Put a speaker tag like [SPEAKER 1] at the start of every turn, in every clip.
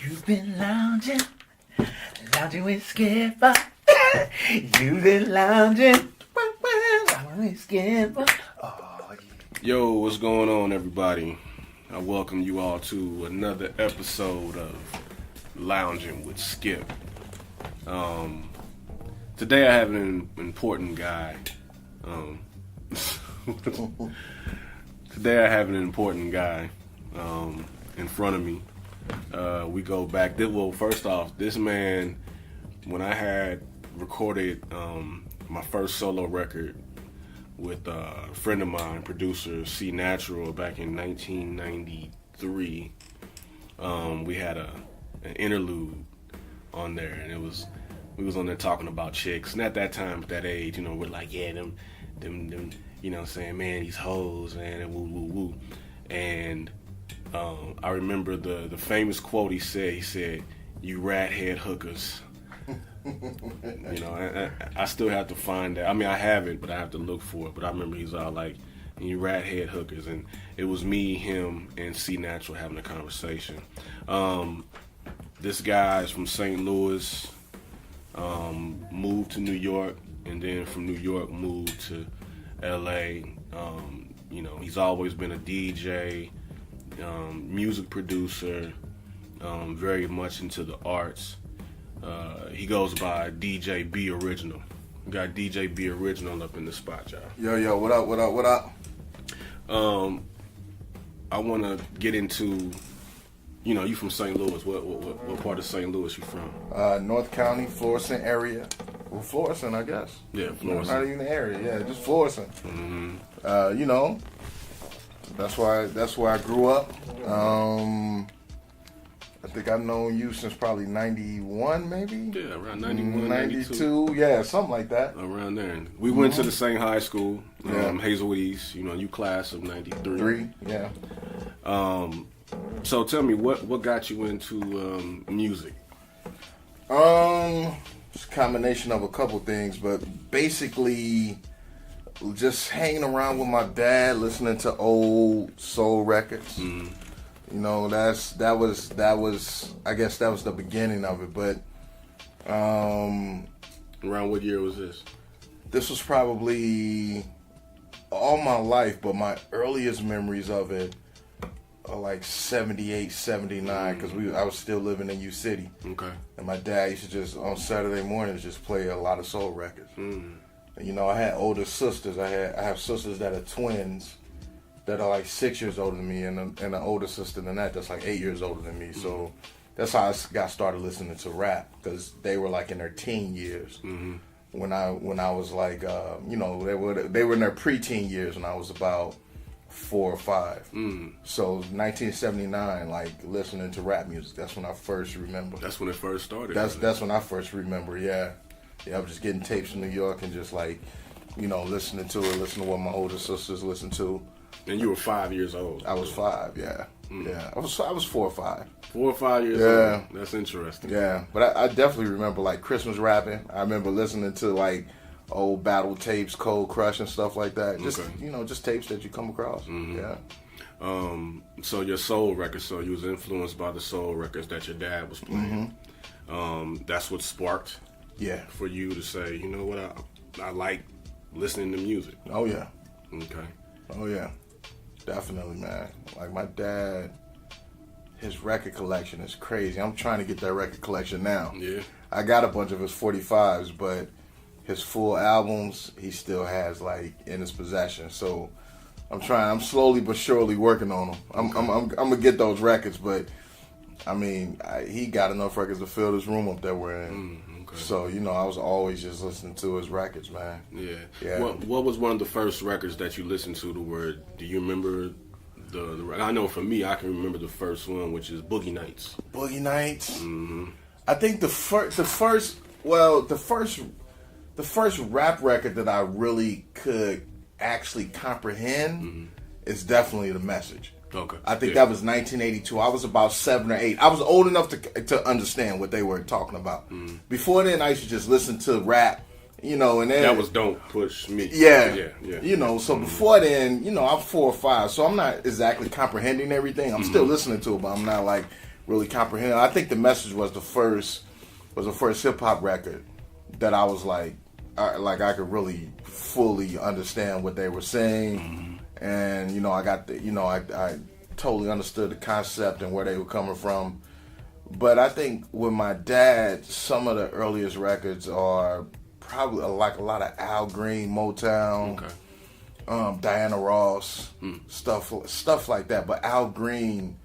[SPEAKER 1] You've been lounging with Skipper. You've been lounging with Skipper. Oh, yeah.
[SPEAKER 2] Yo, what's going on, everybody? I welcome you all to another episode of Loungin with Skip. Today I have an important guy. In front of me. We go back. Well, first off, this man, when I had recorded my first solo record with a friend of mine, producer C Natural, back in 1993, we had an interlude on there, and we was on there talking about chicks. And at that time, at that age, we're like, yeah, them, saying, man, these hoes, man, and woo, woo, woo. And I remember the famous quote he said, "You rat head hookers." I still have to find that. I mean, I have it, but I have to look for it. But I remember he was all like, "You rat head hookers," and it was me, him, and C Natural having a conversation. This guy is from St. Louis, moved to New York, and then from New York moved to LA. He's always been a DJ. Music producer, very much into the arts. He goes by DJ Boriginal. We got DJ Boriginal up in the spot, y'all.
[SPEAKER 3] Yo, what up?
[SPEAKER 2] I want to get into, you from St. Louis. What part of St. Louis you from?
[SPEAKER 3] North County, Florissant area. Well, Florissant, I guess.
[SPEAKER 2] Yeah, Florissant.
[SPEAKER 3] Not even the area. Yeah, just Florissant.
[SPEAKER 2] Mm-hmm.
[SPEAKER 3] That's where I grew up. I think I've known you since probably 91, maybe?
[SPEAKER 2] Yeah, around 91,
[SPEAKER 3] 92. Yeah, something like that.
[SPEAKER 2] Around there. We went to the same high school, Hazelwood East, you class of 93.
[SPEAKER 3] Yeah.
[SPEAKER 2] So tell me, what got you into music?
[SPEAKER 3] It's a combination of a couple things, but basically just hanging around with my dad, listening to old soul records.
[SPEAKER 2] Mm-hmm.
[SPEAKER 3] That was I guess that was the beginning of it. But
[SPEAKER 2] around what year was this?
[SPEAKER 3] This was probably all my life, but my earliest memories of it are like 78, 79, because I was still living in U City.
[SPEAKER 2] Okay.
[SPEAKER 3] And my dad used to just on Saturday mornings just play a lot of soul records.
[SPEAKER 2] Mm.
[SPEAKER 3] I had older sisters. I have sisters that are twins that are like 6 years older than me, and an older sister than that's like 8 years older than me. So that's how I got started listening to rap, because they were like in their teen years.
[SPEAKER 2] Mm-hmm.
[SPEAKER 3] When I was like, they were in their preteen years when I was about 4 or 5.
[SPEAKER 2] Mm.
[SPEAKER 3] So 1979, like listening to rap music. That's when I first remember.
[SPEAKER 2] That's when it first started.
[SPEAKER 3] That's when I first remember. Yeah. I was just getting tapes from New York and just like, listening to what my older sisters listened to.
[SPEAKER 2] And you were 5 years old.
[SPEAKER 3] I was 5, yeah.
[SPEAKER 2] Mm.
[SPEAKER 3] Yeah, I was 4 or 5.
[SPEAKER 2] 4 or 5 years old. That's interesting.
[SPEAKER 3] Yeah, but I definitely remember like Christmas rapping. I remember listening to like old battle tapes, Cold Crush and stuff like that. Just just tapes that you come across.
[SPEAKER 2] Mm-hmm.
[SPEAKER 3] Yeah.
[SPEAKER 2] So your soul records. So you was influenced by the soul records that your dad was playing.
[SPEAKER 3] Mm-hmm.
[SPEAKER 2] That's what sparked.
[SPEAKER 3] Yeah.
[SPEAKER 2] For you to say, you know what, I like listening to music.
[SPEAKER 3] Oh yeah.
[SPEAKER 2] Okay.
[SPEAKER 3] Oh yeah. Definitely, man. Like my dad, his record collection is crazy. I'm trying to get that record collection now.
[SPEAKER 2] Yeah.
[SPEAKER 3] I got a bunch of his 45s, but his full albums he still has like in his possession. So I'm slowly but surely working on them. I'm gonna get those records, but I mean, he got enough records to fill this room up that we're in.
[SPEAKER 2] Okay.
[SPEAKER 3] So, I was always just listening to his records, man.
[SPEAKER 2] Yeah. What was one of the first records that you listened to? Do you remember the I know for me, I can remember the first one, which is Boogie Nights.
[SPEAKER 3] Boogie Nights?
[SPEAKER 2] Mm-hmm.
[SPEAKER 3] I think the first rap record that I really could actually comprehend is definitely The Message.
[SPEAKER 2] Okay.
[SPEAKER 3] I think that was 1982. I was about 7 or 8. I was old enough to understand what they were talking about.
[SPEAKER 2] Mm.
[SPEAKER 3] Before then, I used to just listen to rap, and then
[SPEAKER 2] that was Don't Push Me.
[SPEAKER 3] Yeah. So before then, I'm 4 or 5, so I'm not exactly comprehending everything. I'm still listening to it, but I'm not like really comprehend. I think The Message was the first hip hop record that I was like I could really fully understand what they were saying, and you know, I got the, you know, I totally understood the concept and where they were coming from. But I think with my dad, some of the earliest records are probably like a lot of Al Green, Motown, Diana Ross, stuff like that. But Al Green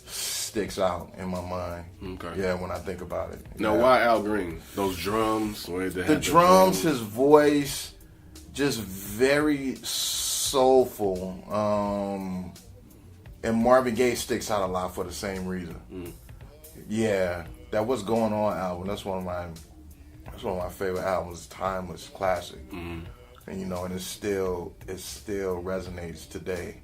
[SPEAKER 3] sticks out in my mind. Okay. Yeah, when I think about it.
[SPEAKER 2] Now, why Al Green? Those drums?
[SPEAKER 3] The drums, his voice, just very soulful. And Marvin Gaye sticks out a lot for the same reason. Yeah, that What's Going On album. That's one of my favorite albums. Timeless, classic. And you know, and it still resonates today.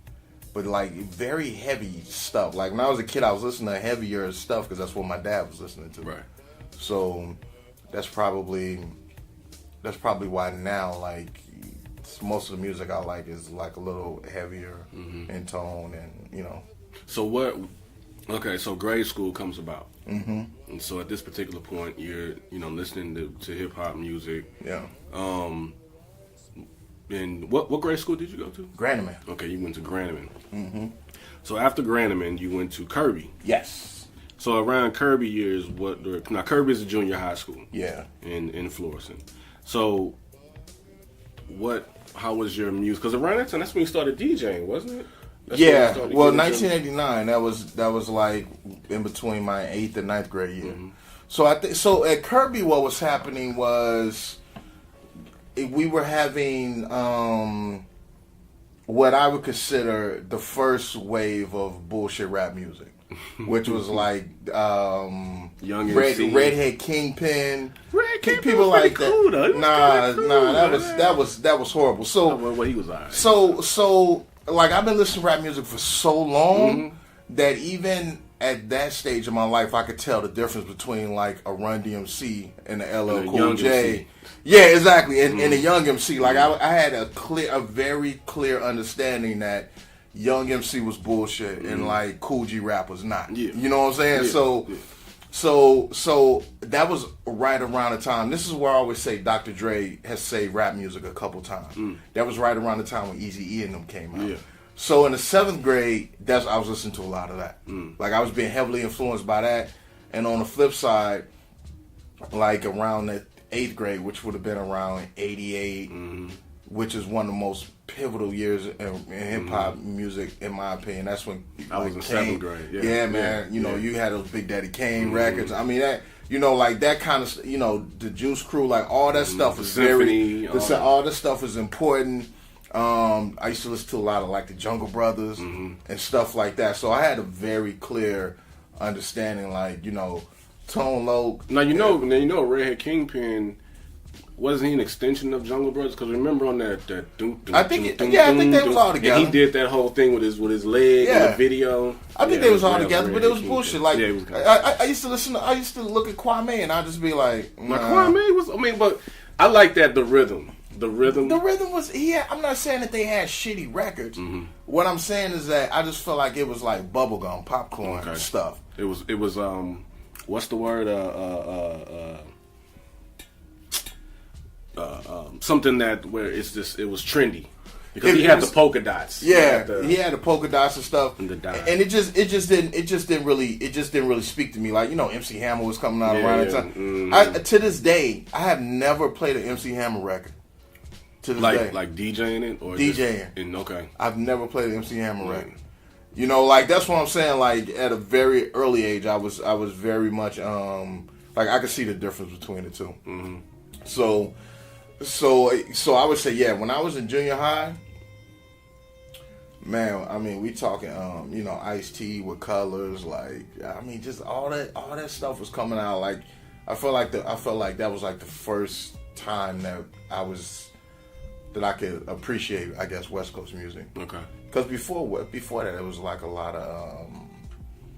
[SPEAKER 3] But like very heavy stuff. Like when I was a kid, I was listening to heavier stuff because that's what my dad was listening to. Right. So that's probably why now, like, most of the music I like is like a little heavier in tone, and you know.
[SPEAKER 2] So what? Okay, so grade school comes about, and so at this particular point, you're listening to hip hop music.
[SPEAKER 3] Yeah.
[SPEAKER 2] And what grade school did you go to?
[SPEAKER 3] Granneman.
[SPEAKER 2] Okay, you went to Granneman. So after Granneman, you went to Kirby.
[SPEAKER 3] Yes.
[SPEAKER 2] So around Kirby years, now Kirby is a junior high school.
[SPEAKER 3] Yeah.
[SPEAKER 2] In Florissant. So how was your music? Because around that time, that's when you started DJing, wasn't it?
[SPEAKER 3] Well, 1989. That was like in between my 8th and 9th grade year. So at Kirby, what was happening was we were having what I would consider the first wave of bullshit rap music, which was like
[SPEAKER 2] Young
[SPEAKER 3] Redhead Kingpin.
[SPEAKER 2] People like that. Cool,
[SPEAKER 3] that was horrible. So
[SPEAKER 2] well, he was alright.
[SPEAKER 3] So like I've been listening to rap music for so long that even at that stage of my life, I could tell the difference between like a Run DMC and a LL Cool J. Yeah, exactly. And a Young MC. Like I had a very clear understanding that Young MC was bullshit and like Cool G rap was not. Yeah. You know what I'm saying? Yeah. So that was right around the time. This is where I always say Dr. Dre has saved rap music a couple times. That was right around the time when Eazy-E and them came out. Yeah. So in the 7th grade, I was listening to a lot of that. Like I was being heavily influenced by that. And on the flip side, like around the 8th grade, which would have been around 88, which is one of the most pivotal years in hip hop music, in my opinion. That's when
[SPEAKER 2] I was in 7th grade.
[SPEAKER 3] Yeah, man. You know, you had those Big Daddy Kane records. I mean, that, you know, like that kind of, you know, the Juice Crew, like all that stuff is all this stuff is important. I used to listen to a lot of like the Jungle Brothers and stuff like that. So I had a very clear understanding, like, you know, Tone Loc.
[SPEAKER 2] Now you know Redhead Kingpin, wasn't he an extension of Jungle Brothers? Because remember on that
[SPEAKER 3] I think they was all together.
[SPEAKER 2] And he did that whole thing with his leg in the video.
[SPEAKER 3] I think they was all together, but it was bullshit. Like I used to listen. I used to look at Kwame and I just be like,
[SPEAKER 2] nah. Kwame was. I mean, but I like that the rhythm. The rhythm
[SPEAKER 3] was. Yeah, I'm not saying that they had shitty records. What I'm saying is that I just felt like it was like bubblegum, popcorn stuff.
[SPEAKER 2] It was. What's the word? Something that where it was trendy because he had the polka dots.
[SPEAKER 3] Yeah, he had the polka dots and stuff. And it just didn't really speak to me. Like, you know, MC Hammer was coming out around that time. To this day, I have never played an MC Hammer record. To this day,
[SPEAKER 2] like DJing it or
[SPEAKER 3] DJing. I've never played an MC Hammer record. You know, like that's what I'm saying. Like at a very early age, I was very much like I could see the difference between the two. So I would say, yeah, when I was in junior high, man, I mean, we talking, you know, Ice-T with Colors, like, I mean, just all that stuff was coming out. Like, I felt like that was like the first time that I could appreciate, I guess, West Coast music.
[SPEAKER 2] Okay.
[SPEAKER 3] Because before that, it was like a lot of.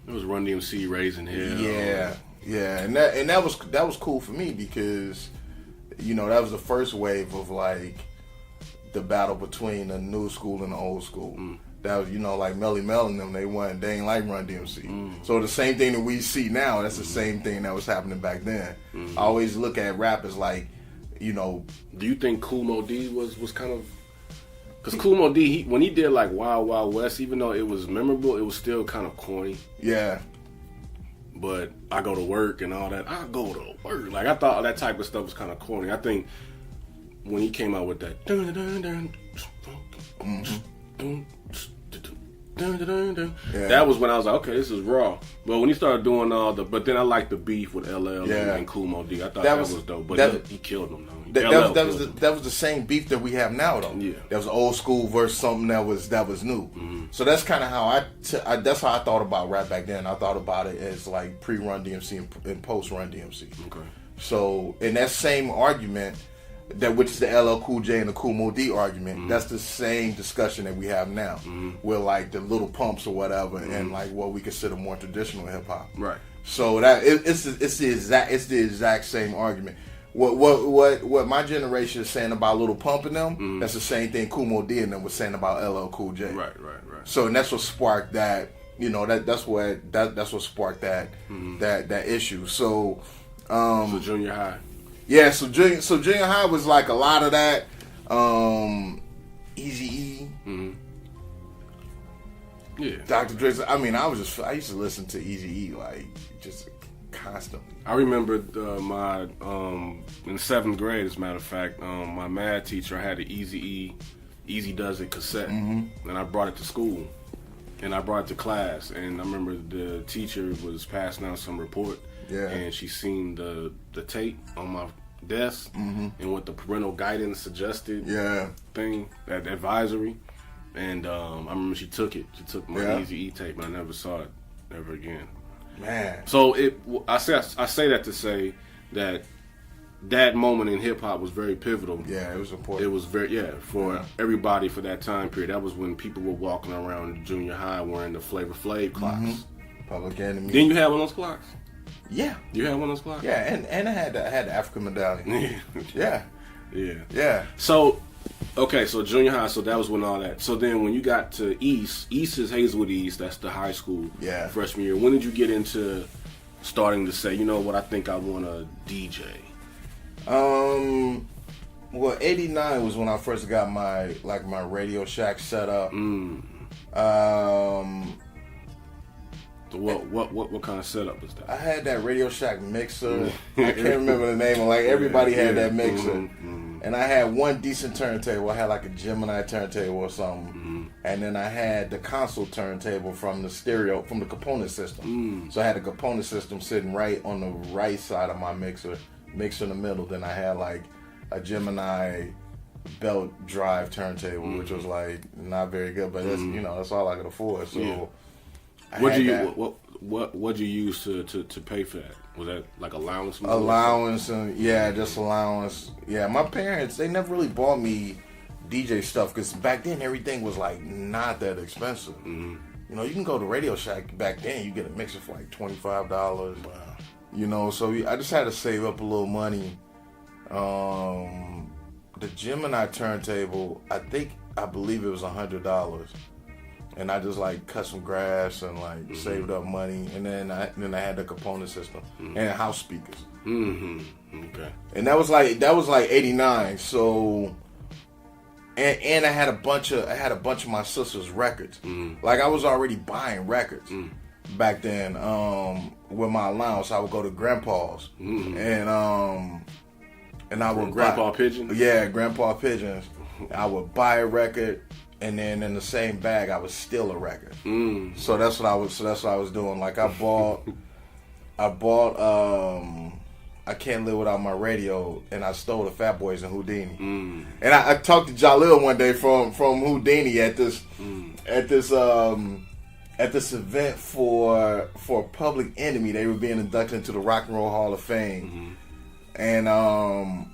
[SPEAKER 2] It was Run DMC, Raising Hell.
[SPEAKER 3] Yeah, and that was cool for me because, you know, that was the first wave of like the battle between the new school and the old school. that was, you know, like Melly Mel and them, they ain't like Run DMC. So the same thing that we see now, that's the same thing that was happening back then. I always look at rap as like, you know.
[SPEAKER 2] Do you think Kool Moe Dee was kind of, because Kool Moe Dee, when he did like Wild Wild West, even though it was memorable, it was still kind of corny.
[SPEAKER 3] Yeah.
[SPEAKER 2] But I go to work and all that. I go to work. Like, I thought that type of stuff was kind of corny. I think when he came out with that, that was when I was like, okay, this is raw. But when he started doing but then I liked the beef with LL and Kool Moe Dee. I thought that was dope. But he killed him though.
[SPEAKER 3] That was the same beef that we have now though.
[SPEAKER 2] Yeah.
[SPEAKER 3] That was old school versus something that was new. So that's kind of how that's how I thought about rap back then. I thought about it as like pre-Run DMC and post-Run DMC.
[SPEAKER 2] Okay.
[SPEAKER 3] So in that same argument, which is the LL Cool J and the Kool Moe Dee argument, that's the same discussion that we have now, with like the Little Pumps or whatever, and like what we consider more traditional hip hop.
[SPEAKER 2] Right.
[SPEAKER 3] So that it's the exact same argument. What my generation is saying about Little Pump and them, that's the same thing Kool Moe Dee and them was saying about LL Cool J.
[SPEAKER 2] Right.
[SPEAKER 3] So and that's what sparked that. You know, that's what sparked that that issue. So
[SPEAKER 2] so junior high.
[SPEAKER 3] Yeah, so junior high was like a lot of that. Eazy-E.
[SPEAKER 2] Yeah.
[SPEAKER 3] Dr. Dre. I mean, I used to listen to Eazy-E like just constantly.
[SPEAKER 2] I remember my in 7th grade, as a matter of fact, my math teacher had an Eazy-E, Easy Does It cassette, and I brought it to school, and I brought it to class, and I remember the teacher was passing out some report. Yeah. And she seen the tape on my desk, and what the parental guidance suggested thing, that advisory, and I remember she took it. She took my Eazy-E tape, and I never saw it ever again.
[SPEAKER 3] Man.
[SPEAKER 2] So I say that to say that moment in hip hop was very pivotal.
[SPEAKER 3] Yeah, it was important.
[SPEAKER 2] It was for everybody for that time period. That was when people were walking around junior high wearing the Flavor Flav clocks.
[SPEAKER 3] Public Enemy.
[SPEAKER 2] Didn't you have one of those clocks?
[SPEAKER 3] Yeah.
[SPEAKER 2] You had one of those clocks?
[SPEAKER 3] Yeah, and I had the African medallion. Yeah.
[SPEAKER 2] So, okay, so junior high, so that was when all that. So then when you got to East is Hazelwood East, that's the high school freshman year. When did you get into starting to say, you know what, I think I want to DJ?
[SPEAKER 3] Well, 89 was when I first got my Radio Shack set up.
[SPEAKER 2] What kind of setup was that?
[SPEAKER 3] I had that Radio Shack mixer. I can't remember the name. Like everybody had that mixer, and I had one decent turntable. I had like a Gemini turntable or something, and then I had the console turntable from the component system. So I had a component system sitting right on the right side of my mixer in the middle. Then I had like a Gemini belt drive turntable, which was like not very good, but that's that's all I could afford. So. Yeah. What'd
[SPEAKER 2] you use to pay for that? Was that like allowance?
[SPEAKER 3] Allowance and just allowance. Yeah, my parents, they never really bought me DJ stuff because back then everything was like not that expensive. You know, you can go to Radio Shack back then, you get a mixer for like $25. Wow. You know, so I just had to save up a little money. The Gemini turntable, I believe it was $100. And I just like cut some grass and like saved up money, and then I had the component system and house speakers. Okay. And that was like 89. So, and I had a bunch of my sister's records. Like I was already buying records back then. With my allowance, I would go to Grandpa's and I would
[SPEAKER 2] Grandpa Pigeon.
[SPEAKER 3] Yeah, Grandpa Pigeons. I would buy a record. And then in the same bag, I would steal a record. So that's what I was doing. Like I bought I Can't Live Without My Radio, and I stole the Fat Boys and Houdini. And I talked to Jalil one day from Houdini at this event for Public Enemy. They were being inducted into the Rock and Roll Hall of Fame, and I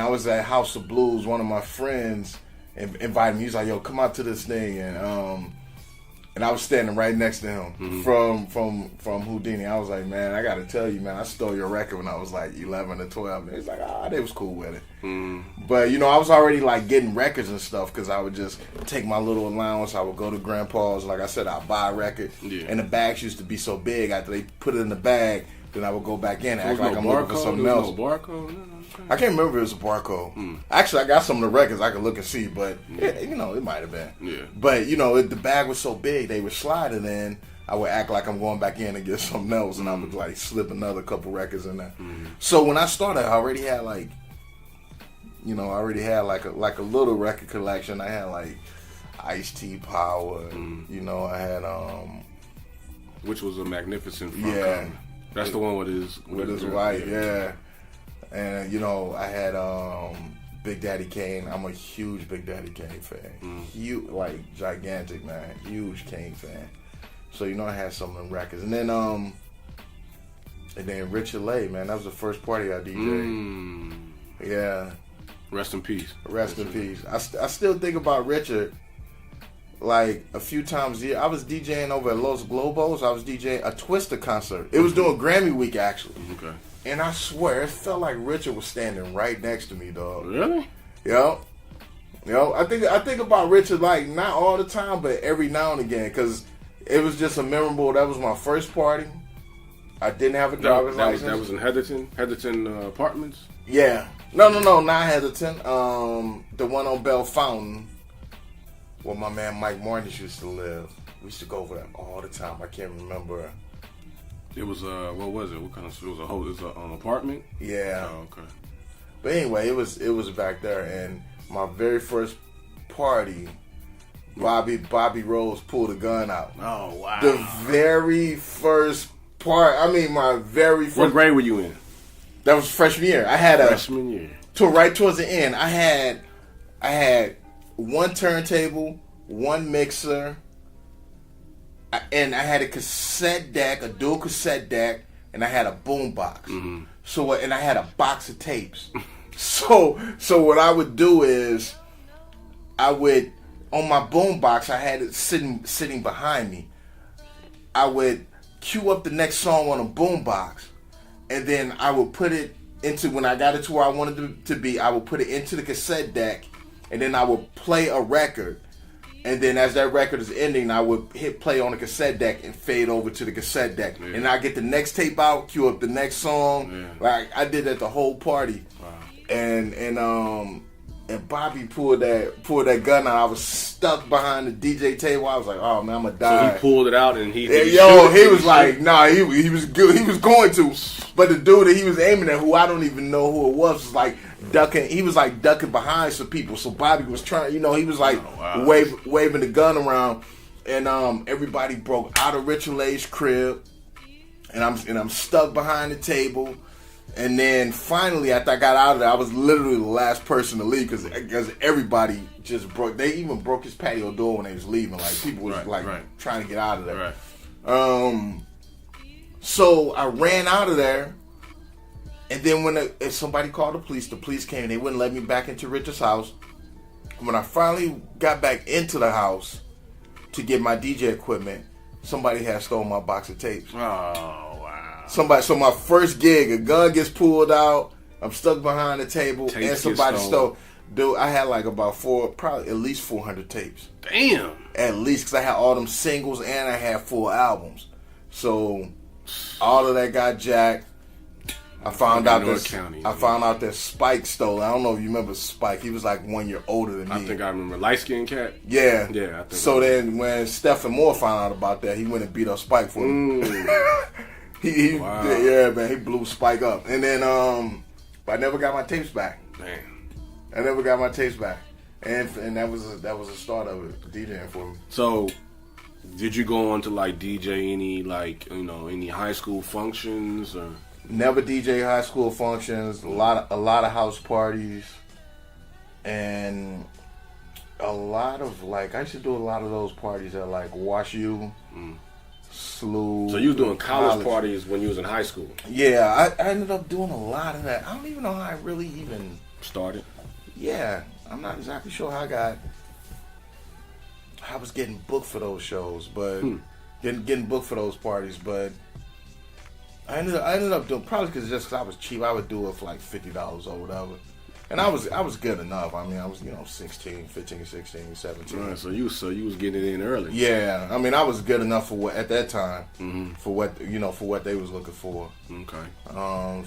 [SPEAKER 3] was at House of Blues. One of my friends invited me. He was like, "Yo, come out to this thing," and And I was standing right next to him from Houdini. I was like, man, I got to tell you, man, I stole your record when I was like 11 or 12. And he's like, they was cool with it. But, you know, I was already like getting records and stuff because I would just take my little allowance. I would go to Grandpa's. Like I said, I'd buy a record. Yeah. And the bags used to be so big. After they put it in the bag, then I would go back in and act like I'm looking for something else.
[SPEAKER 2] No barcode?
[SPEAKER 3] I can't remember if it was a barcode. Actually, I got some of the records I could look and see, but you know, it might have been. Yeah. But you know, the bag was so big, they would slide it in. I would act like I'm going back in and get something else, and I would like slip another couple records in there. So when I started, I already had like, you know, like a little record collection. I had like Ice-T Power. You know, I had
[SPEAKER 2] which was a magnificent front cover. That's the one with his wife.
[SPEAKER 3] Yeah. And, you know, I had Big Daddy Kane. I'm a huge Big Daddy Kane fan. Huge, like, gigantic, man. Huge Kane fan. So, you know, I had some of them records. And then Richard Lay, man. That was the first party I DJ'd. Yeah.
[SPEAKER 2] Rest in peace.
[SPEAKER 3] Rest in peace. I still think about Richard, like, a few times a year. I was DJing over at Los Globos. I was DJing a Twister concert. It was during Grammy week, actually. Okay. And I swear, it felt like Richard was standing right next to me, dog.
[SPEAKER 2] Really?
[SPEAKER 3] Yo. I think about Richard, like, not all the time, but every now and again, because it was just a memorable, that was my first party. I didn't have a driver's license.
[SPEAKER 2] That was in Heatherton Apartments?
[SPEAKER 3] Yeah. No, not Heatherton. The one on Bell Fountain, where my man Mike Martin used to live. We used to go over there all the time. I can't remember.
[SPEAKER 2] It was what was it? What kind of? It was an apartment.
[SPEAKER 3] Yeah.
[SPEAKER 2] Oh, okay.
[SPEAKER 3] But anyway, it was back there, and my very first party, Bobby Rose pulled a gun out.
[SPEAKER 2] Oh wow!
[SPEAKER 3] The very first part. I mean, my very first.
[SPEAKER 2] What grade were you in?
[SPEAKER 3] That was freshman year. I had
[SPEAKER 2] freshman year.
[SPEAKER 3] Right towards the end, I had one turntable, one mixer. And I had a cassette deck, a dual cassette deck, and I had a boom box. So, and I had a box of tapes. So what I would do is, I would, on my boom box, I had it sitting behind me. I would cue up the next song on a boom box, and then I would put it into, when I got it to where I wanted it to be, I would put it into the cassette deck, and then I would play a record. And then as that record is ending, I would hit play on the cassette deck and fade over to the cassette deck. Yeah. And I get the next tape out, cue up the next song. Yeah. Like I did that the whole party. Wow. And Bobby pulled that gun out. I was stuck behind the DJ table. I was like, oh man, I'm gonna die.
[SPEAKER 2] So he pulled it out and he
[SPEAKER 3] was like, nah, he was good. He was going to. But the dude that he was aiming at, who I don't even know who it was like ducking. He was like ducking behind some people. So Bobby was trying, he was like waving the gun around, and everybody broke out of Richard Lay's crib, and I'm stuck behind the table. And then finally, after I got out of there, I was literally the last person to leave because everybody just broke. They even broke his patio door when they was leaving. Like people was trying to get out of there. Right. So I ran out of there, and then when somebody called the police came. They wouldn't let me back into Richard's house. When I finally got back into the house to get my DJ equipment, somebody had stolen my box of tapes.
[SPEAKER 2] Oh.
[SPEAKER 3] So my first gig, a gun gets pulled out. I'm stuck behind the table, tapes and somebody stole. Dude, I had like probably at least 400 tapes.
[SPEAKER 2] Damn.
[SPEAKER 3] At least, because I had all them singles and I had full albums. So all of that got jacked. I found out that Spike stole. I don't know if you remember Spike. He was like 1 year older than me.
[SPEAKER 2] I think I remember. Light skinned cat?
[SPEAKER 3] Yeah.
[SPEAKER 2] Yeah, I think.
[SPEAKER 3] So then when Stephen Moore found out about that, he went and beat up Spike for me. Wow. Yeah, man, he blew Spike up. And then, but I never got my tapes back.
[SPEAKER 2] Damn.
[SPEAKER 3] I never got my tapes back. And that was the start of it, DJing for me.
[SPEAKER 2] So, did you go on to like DJ any high school functions or?
[SPEAKER 3] Never DJ high school functions. A lot of house parties, and a lot of I used to do a lot of those parties at like Wash U. SLU.
[SPEAKER 2] So you was doing college parties when you was in high school?
[SPEAKER 3] Yeah, I ended up doing a lot of that. I don't even know how I really even
[SPEAKER 2] started.
[SPEAKER 3] Yeah, I'm not exactly sure how I got I was getting booked for those shows, but getting booked for those parties, but I ended up doing, probably because I was cheap. I would do it for like $50 or whatever. And I was good enough. I mean, I was 15, 16, 17.
[SPEAKER 2] Right, so you was getting it in early.
[SPEAKER 3] Yeah, I mean, I was good enough for what at that time for what they was looking for.
[SPEAKER 2] Okay.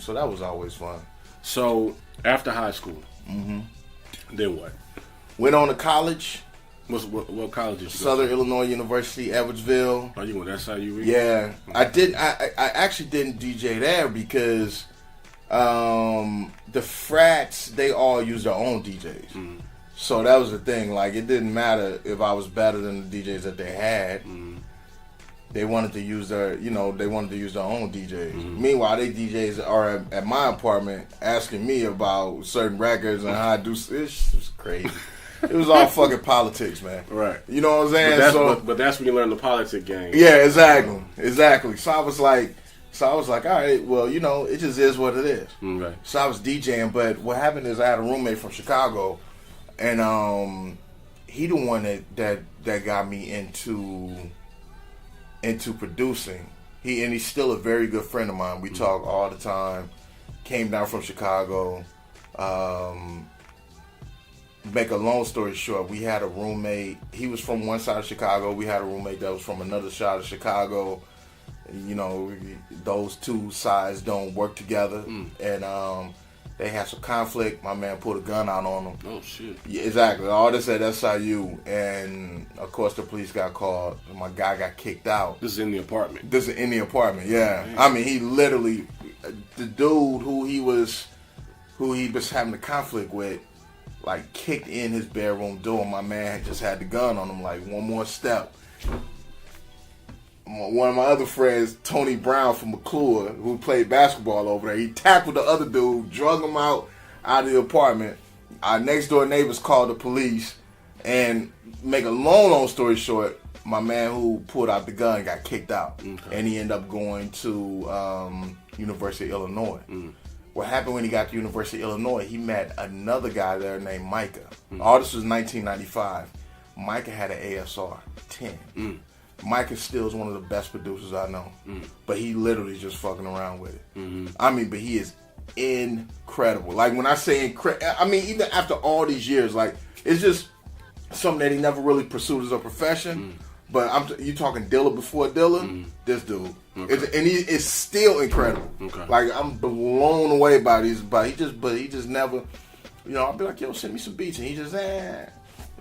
[SPEAKER 3] So that was always fun.
[SPEAKER 2] So after high school, then what?
[SPEAKER 3] Went on to college.
[SPEAKER 2] What college did you
[SPEAKER 3] Southern
[SPEAKER 2] go to?
[SPEAKER 3] Illinois University, Edwardsville.
[SPEAKER 2] Oh, you went SIU?
[SPEAKER 3] Yeah, I did. I actually didn't DJ there because the frats, they all use their own DJs. So that was the thing. Like, it didn't matter if I was better than the DJs that they had. They wanted to use their own DJs. Meanwhile, they DJs are at my apartment asking me about certain records and how I do. It's just crazy. It was all fucking politics, man.
[SPEAKER 2] Right.
[SPEAKER 3] You know what I'm saying?
[SPEAKER 2] But that's when you learn the politic game.
[SPEAKER 3] Yeah, exactly. So I was like, all right, well, it just is what it is.
[SPEAKER 2] Right.
[SPEAKER 3] So I was DJing, but what happened is I had a roommate from Chicago, and he the one that got me into producing. He's still a very good friend of mine. We talk all the time. Came down from Chicago. Make a long story short, we had a roommate. He was from one side of Chicago. We had a roommate that was from another side of Chicago. Those two sides don't work together, and they had some conflict. My man pulled a gun out on them.
[SPEAKER 2] Oh shit!
[SPEAKER 3] Yeah, exactly. All this at SIU, and of course the police got called. My guy got kicked out.
[SPEAKER 2] This is in the apartment.
[SPEAKER 3] Yeah. Man. I mean, he literally, the dude who he was having the conflict with, like, kicked in his bedroom door. My man had just had the gun on him. Like, one more step. One of my other friends, Tony Brown from McClure, who played basketball over there, he tackled the other dude, drug him out of the apartment. Our next door neighbors called the police, and make a long story short, my man who pulled out the gun got kicked out, and he ended up going to University of Illinois. What happened when he got to University of Illinois, he met another guy there named Micah. All this was 1995. Micah had an ASR 10. Micah still is one of the best producers I know. But he literally just fucking around with it. I mean, but he is incredible. Like, when I say incredible, I mean, even after all these years, like, it's just something that he never really pursued as a profession. But you talking Dilla before Dilla? This dude. Okay. And he is still incredible. Okay. Like, I'm blown away by these. But he just never, I'll be like, yo, send me some beats. And he just,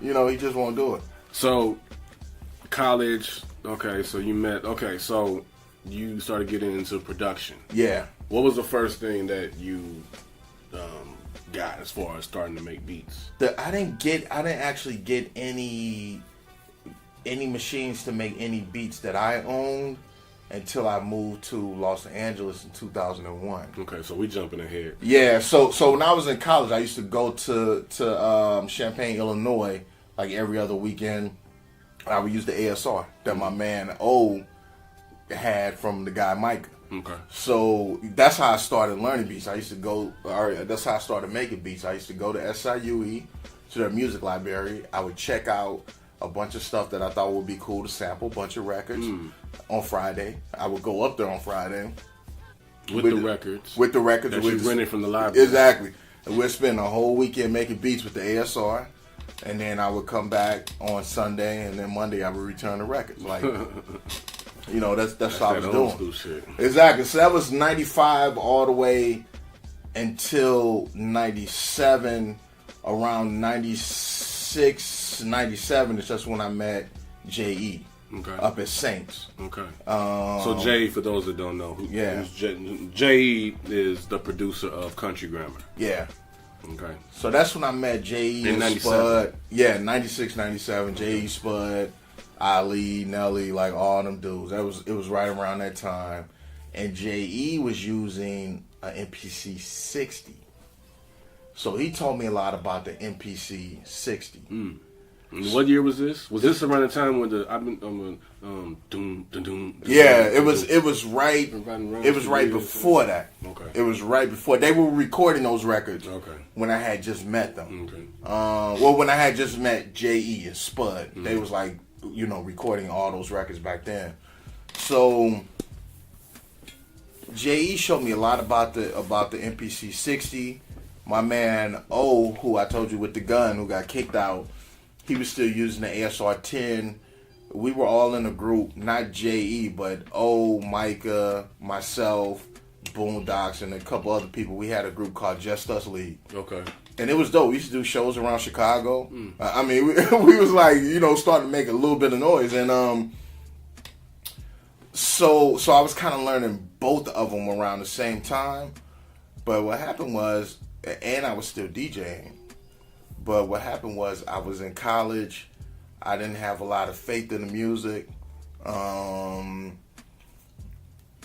[SPEAKER 3] he just won't do it.
[SPEAKER 2] So, college, so you started getting into production.
[SPEAKER 3] Yeah.
[SPEAKER 2] What was the first thing that you got as far as starting to make beats?
[SPEAKER 3] I didn't actually get any machines to make any beats that I owned until I moved to Los Angeles in 2001.
[SPEAKER 2] Okay, so we jumping ahead.
[SPEAKER 3] Yeah, so when I was in college, I used to go to Champaign, Illinois, like every other weekend. I would use the ASR that my man O had from the guy Micah.
[SPEAKER 2] Okay.
[SPEAKER 3] So that's how I started learning beats. That's how I started making beats. I used to go to SIUE, to their music library. I would check out a bunch of stuff that I thought would be cool to sample, a bunch of records on Friday. I would go up there on Friday.
[SPEAKER 2] With the records. That you rented from the library.
[SPEAKER 3] Exactly. And we'd spend a whole weekend making beats with the ASR. And then I would come back on Sunday, and then Monday I would return the records. Like, that's what I was doing.
[SPEAKER 2] School shit.
[SPEAKER 3] Exactly. So that was 95 all the way until 97. Around 96, 97 is just when I met J.E. Up at Saints.
[SPEAKER 2] Okay. So J.E., for those that don't know, J.E. is the producer of Country Grammar.
[SPEAKER 3] Yeah.
[SPEAKER 2] Okay.
[SPEAKER 3] So that's when I met J.E.
[SPEAKER 2] in 97.
[SPEAKER 3] Spud. Yeah, 96, 97. J.E. Spud, Ali, Nelly, like all them dudes. It was right around that time. And J.E. was using an MPC 60. So he told me a lot about the MPC 60.
[SPEAKER 2] What year was this? Was this around the time when
[SPEAKER 3] Yeah, it was right before that.
[SPEAKER 2] Okay.
[SPEAKER 3] It was right before they were recording those records.
[SPEAKER 2] Okay.
[SPEAKER 3] When I had just met them.
[SPEAKER 2] Okay.
[SPEAKER 3] When I had just met J.E. and Spud, they was like you know, recording all those records back then. So J.E. showed me a lot about the MPC 60. My man O, who I told you with the gun, who got kicked out, he was still using the ASR 10. We were all in a group, not J.E., but O, Micah, myself, Boondocks, and a couple other people. We had a group called Just Us League.
[SPEAKER 2] Okay.
[SPEAKER 3] And it was dope. We used to do shows around Chicago. I mean, we was like, you know, starting to make a little bit of noise. And so I was kind of learning both of them around the same time. But what happened was, and I was still DJing, but what happened was I was in college. I didn't have a lot of faith in the music.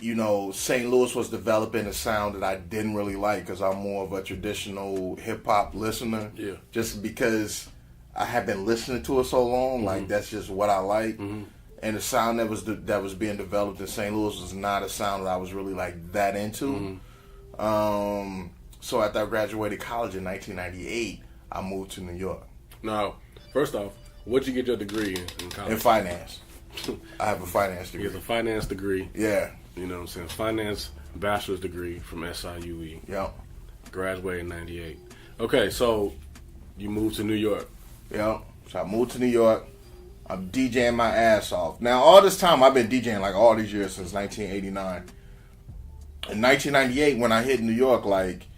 [SPEAKER 3] You know, St. Louis was developing a sound that I didn't really like because I'm more of a traditional hip-hop listener.
[SPEAKER 2] Yeah.
[SPEAKER 3] Just because I had been listening to it so long, like that's just what I like. And the sound that was being developed in St. Louis was not a sound that I was really like that into. So after I graduated college in 1998, I moved to New York.
[SPEAKER 2] Now, first off, what'd you get your degree in college?
[SPEAKER 3] In finance. I have a finance degree.
[SPEAKER 2] You have a finance degree.
[SPEAKER 3] Yeah.
[SPEAKER 2] You know what I'm saying? Finance bachelor's degree from SIUE.
[SPEAKER 3] Yep.
[SPEAKER 2] Graduated in 98. Okay, so you moved to New York.
[SPEAKER 3] Yep. So I moved to New York. I'm DJing my ass off. Now, all this time, I've been DJing like all these years since 1989. In 1998, when I hit New York, like,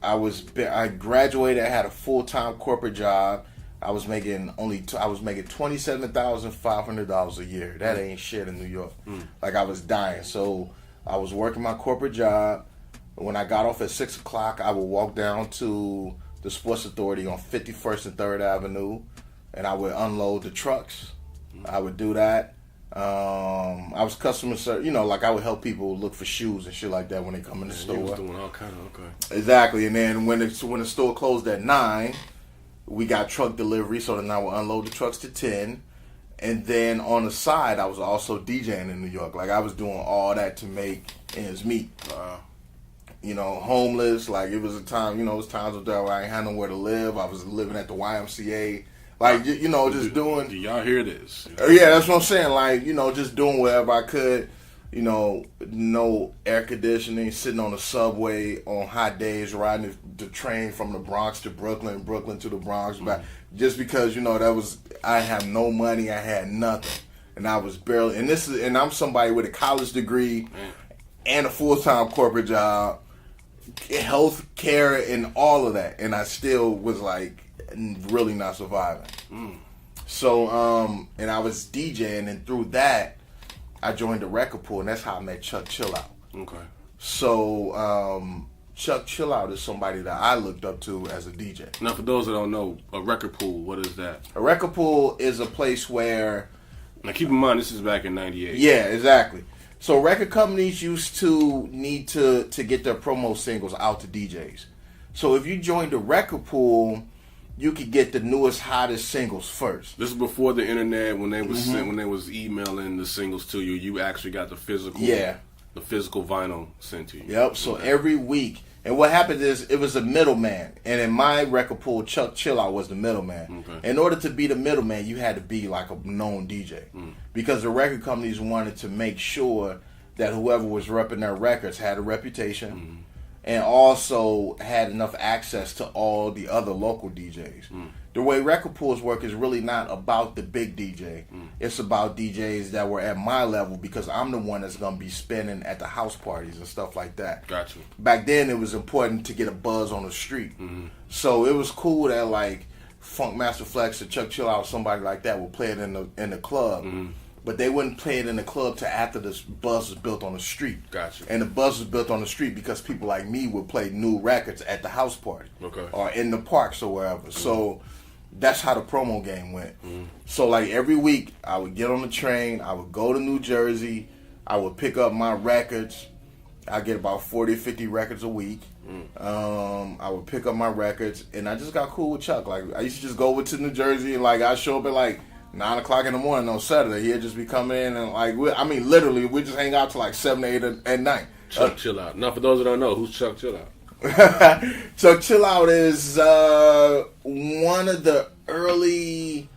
[SPEAKER 3] I graduated, I had a full-time corporate job. I was making $27,500 a year. That ain't shit in New York. Like, I was dying. So I was working my corporate job. When I got off at 6 o'clock, I would walk down to the Sports Authority on 51st and 3rd Avenue, and I would unload the trucks. I would do that. I was customer service, you know, like I would help people look for shoes and shit like that when they come in the store.
[SPEAKER 2] You was doing all kind of, okay.
[SPEAKER 3] Exactly. And then when the store closed at 9, we got truck delivery, so then I would unload the trucks to 10. And then on the side, I was also DJing in New York. Like, I was doing all that to make ends meet. You know, homeless. Like, it was a time, you know, it was times where I ain't had nowhere to live. I was living at the YMCA. Like, you know, just doing...
[SPEAKER 2] Do y'all hear this?
[SPEAKER 3] Yeah, that's what I'm saying. Like, you know, just doing whatever I could. You know, no air conditioning, sitting on the subway on hot days, riding the train from the Bronx to Brooklyn, Brooklyn to the Bronx, back. Just because, you know, I had no money, I had nothing, and I was barely. And I'm somebody with a college degree and a full-time corporate job, health care, and all of that, and I still was like really not surviving. So, and I was DJing, and through that, I joined the record pool, and that's how I met Chuck Chillout.
[SPEAKER 2] Okay.
[SPEAKER 3] So, Chuck Chillout is somebody that I looked up to as a DJ.
[SPEAKER 2] Now, for those that don't know, a record pool, what is that?
[SPEAKER 3] A record pool is a place where...
[SPEAKER 2] Now, keep in mind, this is back in 98.
[SPEAKER 3] Yeah, exactly. So, record companies used to need to get their promo singles out to DJs. So, if you joined the record pool, you could get the newest, hottest singles first.
[SPEAKER 2] This is before the internet, when they was when they was emailing the singles to you. You actually got the physical, the physical vinyl sent to you.
[SPEAKER 3] Yep. So every week, and what happened is it was a middleman, and in my record pool, Chuck Chillout was the middleman. Okay. In order to be the middleman, you had to be like a known DJ, because the record companies wanted to make sure that whoever was repping their records had a reputation. And also had enough access to all the other local DJs. The way record pools work is really not about the big DJ. It's about DJs that were at my level, because I'm the one that's going to be spinning at the house parties and stuff like that.
[SPEAKER 2] Gotcha.
[SPEAKER 3] Back then, it was important to get a buzz on the street. So it was cool that, like, Funk Master Flex or Chuck Chillout or somebody like that would play it in the club. But they wouldn't play it in the club till after the buzz was built on the street.
[SPEAKER 2] Gotcha.
[SPEAKER 3] And the buzz was built on the street because people like me would play new records at the house party.
[SPEAKER 2] Okay.
[SPEAKER 3] Or in the parks or wherever. So that's how the promo game went. So, like, every week, I would get on the train. I would go to New Jersey. I would pick up my records. I get about 40 or 50 records a week. I would pick up my records. And I just got cool with Chuck. Like, I used to just go over to New Jersey, and, like, I'd show up at, like, 9 o'clock in the morning on Saturday. He'd just be coming in, and, like, literally, we just hang out till like 7 or 8 at night.
[SPEAKER 2] Chuck Chillout. Now, for those that don't know, who's Chuck Chillout?
[SPEAKER 3] Chuck Chillout is one of the early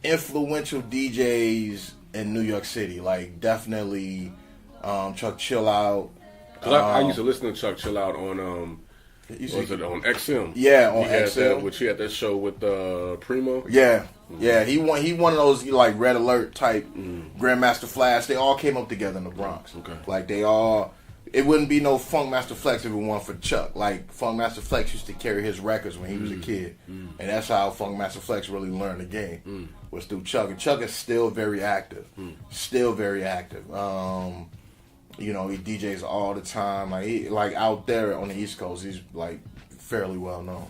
[SPEAKER 3] influential DJs in New York City. Like definitely Chuck Chill Out.
[SPEAKER 2] Cause I used to listen to Chuck Chill Out on was it on XM?
[SPEAKER 3] Yeah, on XM.
[SPEAKER 2] Which he had that show with Primo.
[SPEAKER 3] Yeah. Yeah, he one of those like Red Alert type Grandmaster Flash. They all came up together in the Bronx.
[SPEAKER 2] Okay.
[SPEAKER 3] Like they all, it wouldn't be no Funk Master Flex if it weren't for Chuck. Like Funk Master Flex used to carry his records when he was a kid, and that's how Funk Master Flex really learned the game was through Chuck. And Chuck is still very active, still very active. You know, he DJs all the time. Like out there on the East Coast, he's like fairly well known.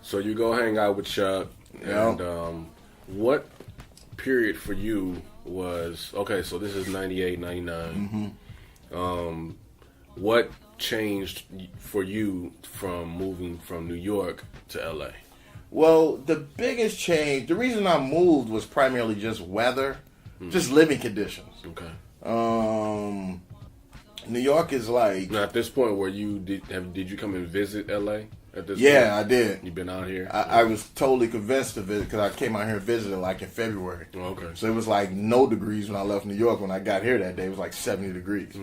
[SPEAKER 2] So you go hang out with Chuck, and what period for you was okay? So this is 98, 99. What changed for you from moving from New York to LA?
[SPEAKER 3] Well, the biggest change, the reason I moved was primarily just weather, just living conditions.
[SPEAKER 2] Okay.
[SPEAKER 3] New York is like...
[SPEAKER 2] Now, at this point, where you did you come and visit LA at this point?
[SPEAKER 3] Yeah, I did.
[SPEAKER 2] You've been out here?
[SPEAKER 3] I was totally convinced of it because I came out here and visited like in February.
[SPEAKER 2] Oh, okay.
[SPEAKER 3] So it was like no degrees when I left New York. When I got here that day, it was like 70 degrees.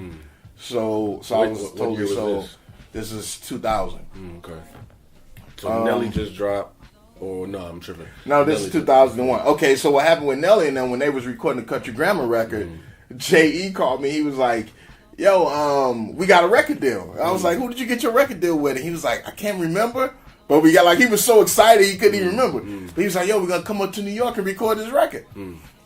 [SPEAKER 3] So I was totally sold. This is 2000.
[SPEAKER 2] Okay. So Nelly just dropped, or no, I'm tripping.
[SPEAKER 3] No, this is 2001. Okay, so what happened with Nelly and then when they was recording the Country Grammar record, J.E. called me. He was like, yo, we got a record deal. I was like, who did you get your record deal with? And he was like, I can't remember. But we got like, he was so excited he couldn't even remember. But he was like, yo, we're going to come up to New York and record this record.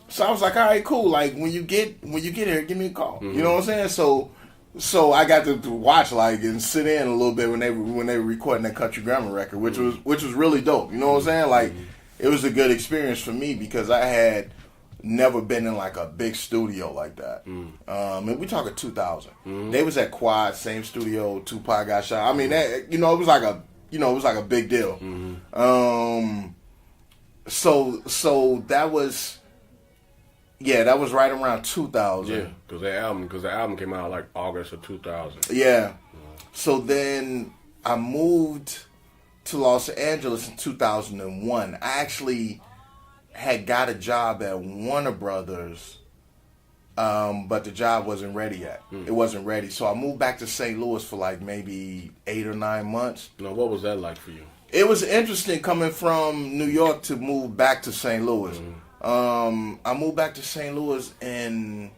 [SPEAKER 3] So I was like, all right, cool. Like when you get here, give me a call. You know what I'm saying? So I got to watch like and sit in a little bit when they were recording that Country Grammar record, which was really dope. You know what I'm saying? Like it was a good experience for me because I had never been in like a big studio like that. And we talking 2000. They was at Quad, same studio Tupac got shot. I mean, that, it was like a big deal. So that was. Yeah, that was right around 2000.
[SPEAKER 2] Yeah, because the album came out like August of 2000.
[SPEAKER 3] Yeah. So then I moved to Los Angeles in 2001. I actually had got a job at Warner Brothers, but the job wasn't ready yet. It wasn't ready. So I moved back to St. Louis for like maybe 8 or 9 months.
[SPEAKER 2] Now, what was that like for you?
[SPEAKER 3] It was interesting coming from New York to move back to St. Louis. I moved back to St. Louis in,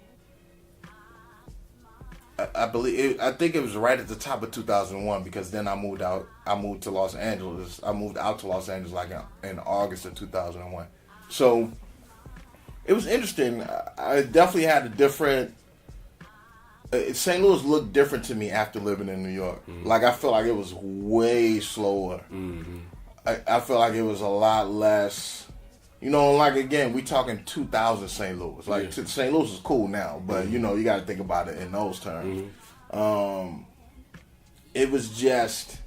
[SPEAKER 3] I think it was right at the top of 2001 because then I moved to Los Angeles. I moved out to Los Angeles like in August of 2001. So it was interesting. I definitely had a different, St. Louis looked different to me after living in New York. Like I feel like it was way slower. I feel like it was a lot less. Like again, we talking 2000 St. Louis. Like St. Louis is cool now, but you got to think about it in those terms. It was just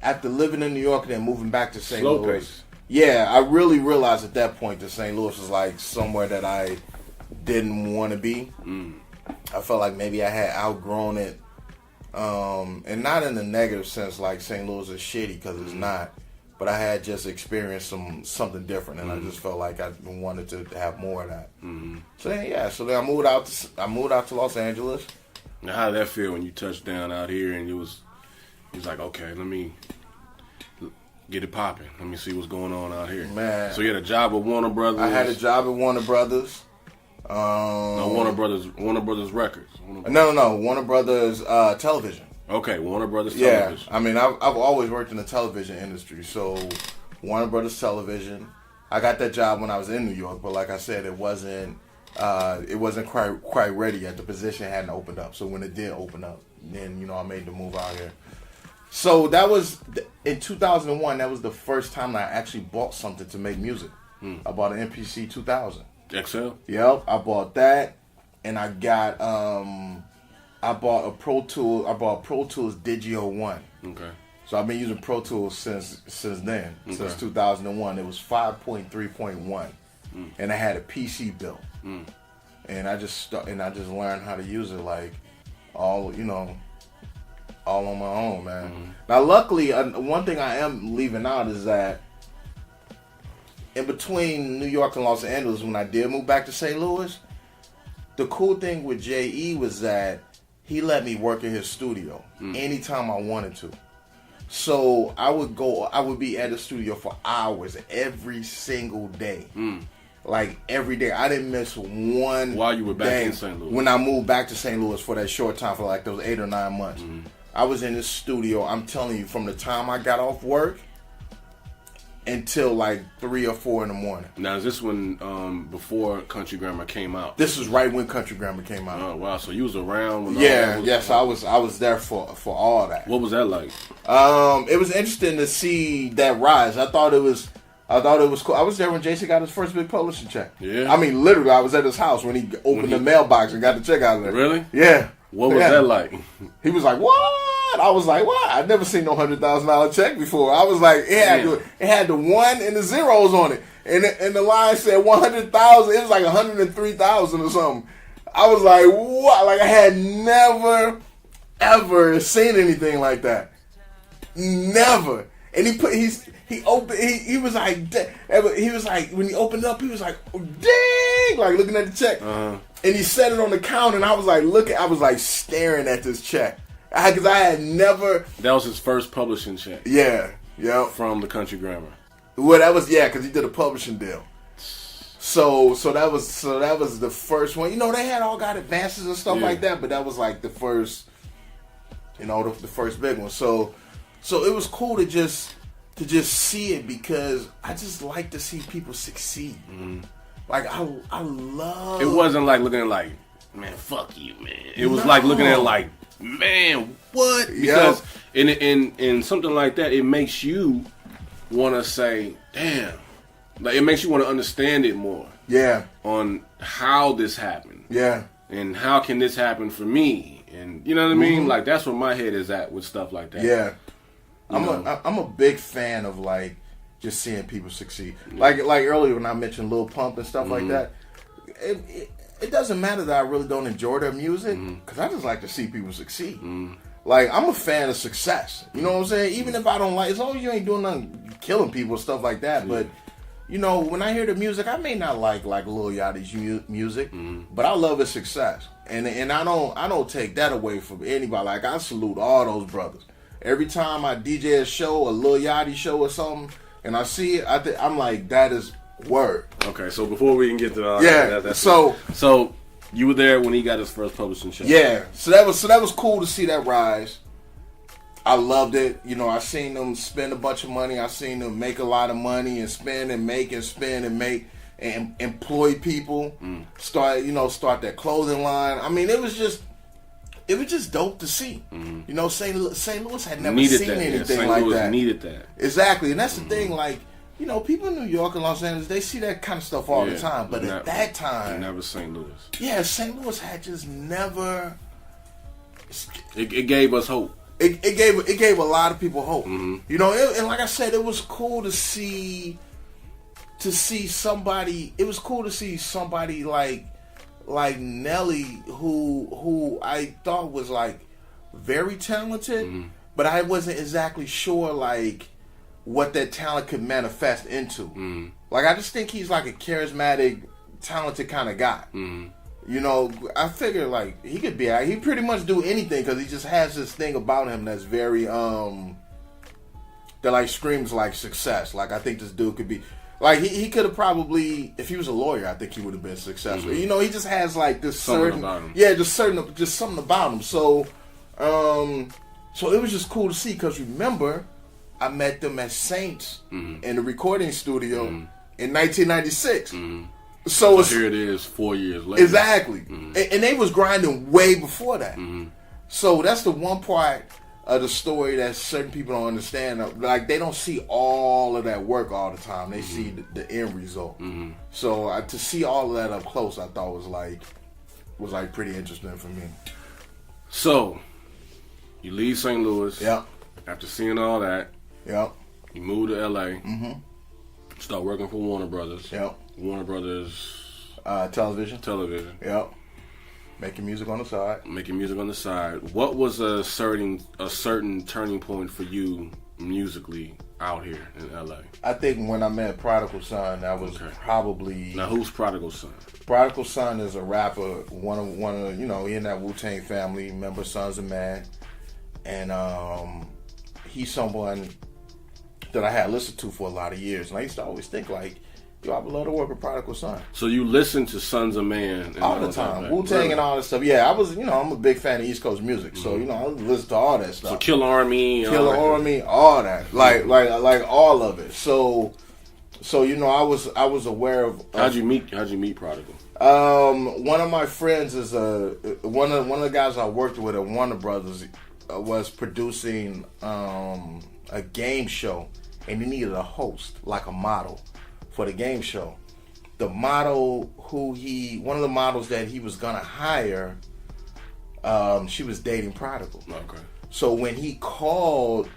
[SPEAKER 3] after living in New York and then moving back to St. Louis.
[SPEAKER 2] Pace.
[SPEAKER 3] Yeah, I really realized at that point that St. Louis was like somewhere that I didn't want to be. I felt like maybe I had outgrown it, and not in the negative sense like St. Louis is shitty because it's not. But I had just experienced something different, and I just felt like I wanted to have more of that. So then I moved out to Los Angeles.
[SPEAKER 2] Now, how did that feel when you touched down out here and you was like, okay, let me get it popping. Let me see what's going on out here.
[SPEAKER 3] Man,
[SPEAKER 2] so you had a job with Warner Brothers.
[SPEAKER 3] I had a job at Warner Brothers.
[SPEAKER 2] No, Warner Brothers Records.
[SPEAKER 3] No, Warner Brothers Television.
[SPEAKER 2] Okay, Warner Brothers Television.
[SPEAKER 3] Yeah, I mean, I've always worked in the television industry, so Warner Brothers Television. I got that job when I was in New York, but like I said, it wasn't quite ready yet. The position hadn't opened up, so when it did open up, then I made the move out here. So that was in 2001. That was the first time I actually bought something to make music. I bought an MPC 2000
[SPEAKER 2] XL.
[SPEAKER 3] Yep, I bought that, and I got I bought a Pro Tools Digio 1.
[SPEAKER 2] Okay.
[SPEAKER 3] So I've been using Pro Tools since then, since 2001. It was 5.3.1, and I had a PC built, and I just learned how to use it like all on my own, man. Now, luckily, one thing I am leaving out is that in between New York and Los Angeles, when I did move back to St. Louis, the cool thing with J.E. was that he let me work in his studio anytime I wanted to. So I would be at the studio for hours every single day. Like every day. I didn't miss one
[SPEAKER 2] while you were back
[SPEAKER 3] day
[SPEAKER 2] in St. Louis.
[SPEAKER 3] When I moved back to St. Louis for that short time, for like those 8 or 9 months. I was in this studio, I'm telling you, from the time I got off work until like 3 or 4 in the morning.
[SPEAKER 2] Now, is this when, before Country Grammar came out?
[SPEAKER 3] This was right when Country Grammar came out.
[SPEAKER 2] Oh, wow. So you was around when
[SPEAKER 3] I was there for all that.
[SPEAKER 2] What was that like?
[SPEAKER 3] It was interesting to see that rise. I thought it was cool. I was there when Jason got his first big publishing check.
[SPEAKER 2] Yeah.
[SPEAKER 3] I mean, literally, I was at his house when he opened the mailbox and got the check out of there.
[SPEAKER 2] Really?
[SPEAKER 3] Yeah.
[SPEAKER 2] What was that like?
[SPEAKER 3] He was like, "What?" I was like, "What?" I'd never seen no $100,000 check before. I was like, it had the 1 and the zeros on it, and the line said 100,000. It was like 103,000 or something. I was like, "What?" Like I had never ever seen anything like that. Never. And he was like when he opened it up, he was like, oh, dang, like looking at the check. And he set it on the counter, and I was like staring at this check. Because I had never.
[SPEAKER 2] That was his first publishing check.
[SPEAKER 3] Yeah.
[SPEAKER 2] From the Country Grammar.
[SPEAKER 3] Well, that was, because he did a publishing deal. So that was the first one. You know, they had all got advances and stuff like that, but that was like the first, the first big one. So it was cool to just see it, because I just like to see people succeed. Like I love.
[SPEAKER 2] It wasn't like looking at like, man, fuck you, man. It was like looking at like, man, what? Because in something like that, it makes you want to say, damn. Like it makes you want to understand it more. Yeah. On how this happened. Yeah. And how can this happen for me? And you know what I mean? Like that's where my head is at with stuff like that. Yeah. I'm a big fan of like just seeing people succeed. Like earlier when I mentioned Lil Pump and stuff like that. It doesn't matter that I really don't enjoy their music, because I just like to see people succeed. Like I'm a fan of success. You know what I'm saying? Even if I don't like, as long as you ain't doing nothing, killing people, stuff like that. But when I hear the music, I may not like Lil Yachty's music, but I love his success, and I don't take that away from anybody. Like I salute all those brothers. Every time I DJ a show, a Lil Yachty show or something, and I see it, I'm like, that is word. Okay, so before we can get to that, so you were there when he got his first publishing show. Yeah, so that was cool to see that rise. I loved it. I seen them spend a bunch of money. I seen them make a lot of money and spend and make and spend and make and employ people. Start that clothing line. I mean, it was just dope to see. St. Louis had never seen anything like that. St. Louis needed that. Exactly, and that's the thing. Like, people in New York and Los Angeles, they see that kind of stuff all the time. But at that time, never St. Louis. Yeah, St. Louis had just never. It gave us hope. It gave a lot of people hope. And like I said, it was cool to see somebody. It was cool to see somebody like Nelly, who I thought was like very talented, but I wasn't exactly sure like what that talent could manifest into. Like I just think he's like a charismatic, talented kind of guy. I figure like he pretty much do anything, because he just has this thing about him that's very that like screams like success. Like I think this dude could be. Like he could have probably, if he was a lawyer, I think he would have been successful. He just has like this something about him. Yeah, just something about him. So it was just cool to see, because remember, I met them at Saints in the recording studio in 1996. So here it is, 4 years later. Exactly, and they was grinding way before that. So that's the one part of the story that certain people don't understand. Like they don't see all of that work all the time. They see the end result. So to see all of that up close, I thought was like pretty interesting for me. So you leave St. Louis. Yep. After seeing all that. Yep. You move to LA. Start working for Warner Brothers. Yep. Warner Brothers. Television. Yep. Making music on the side. What was a certain turning point for you musically out here in LA?
[SPEAKER 3] I think when I met Prodigal Son, that was probably.
[SPEAKER 2] Now, who's Prodigal Son?
[SPEAKER 3] Prodigal Son is a rapper. One of he in that Wu-Tang family. Member Sons of Man, and he's someone that I had listened to for a lot of years, and I used to always think like, yo, I would love to work with Prodigal Son.
[SPEAKER 2] So you listen to Sons of Man and
[SPEAKER 3] all the time, Wu-Tang and all that stuff. Yeah, I was, I'm a big fan of East Coast music, so I listen to all that stuff.
[SPEAKER 2] So Killer Army,
[SPEAKER 3] all that, like all of it. So I was aware of.
[SPEAKER 2] How'd you meet Prodigal?
[SPEAKER 3] One of my friends is one of the guys I worked with at Warner Brothers was producing a game show, and he needed a host, like a model, for the game show. The model one of the models that he was gonna hire, she was dating Prodigal.
[SPEAKER 2] Okay.
[SPEAKER 3] So when he called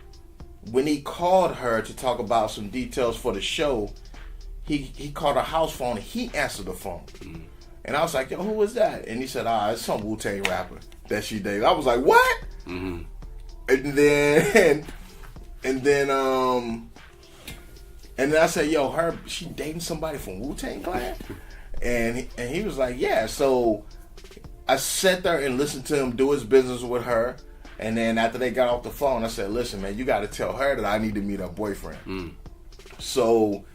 [SPEAKER 3] her to talk about some details for the show, he called her house phone and he answered the phone. Mm. And I was like, yo, who was that? And he said, it's some Wu-Tang rapper that she dated. I was like, what? Mm-hmm. And then I said, yo, she dating somebody from Wu-Tang Clan? And he was like, yeah. So I sat there and listened to him do his business with her. And then after they got off the phone, I said, listen, man, you got to tell her that I need to meet her boyfriend. Mm. So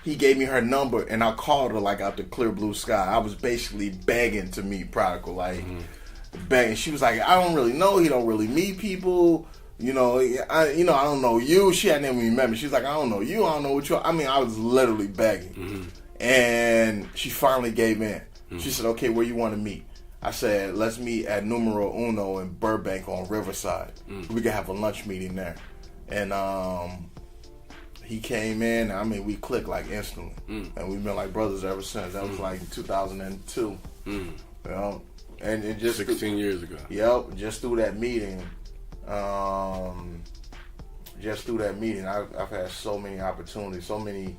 [SPEAKER 3] he gave me her number, and I called her like out the clear blue sky. I was basically begging to meet Prodigal, begging. She was like, I don't really know. He don't really meet people. I don't know you. She hadn't even met me. She's like, I don't know you. I don't know what you. I mean, I was literally begging, and she finally gave in. She said, okay, where you want to meet? I said, let's meet at Numero Uno in Burbank on Riverside. We can have a lunch meeting there. And he came in. I mean, we clicked like instantly, and we've been like brothers ever since. That was like 2002. And it just
[SPEAKER 2] 16 years ago.
[SPEAKER 3] Yep, just through that meeting. I've had so many opportunities, so many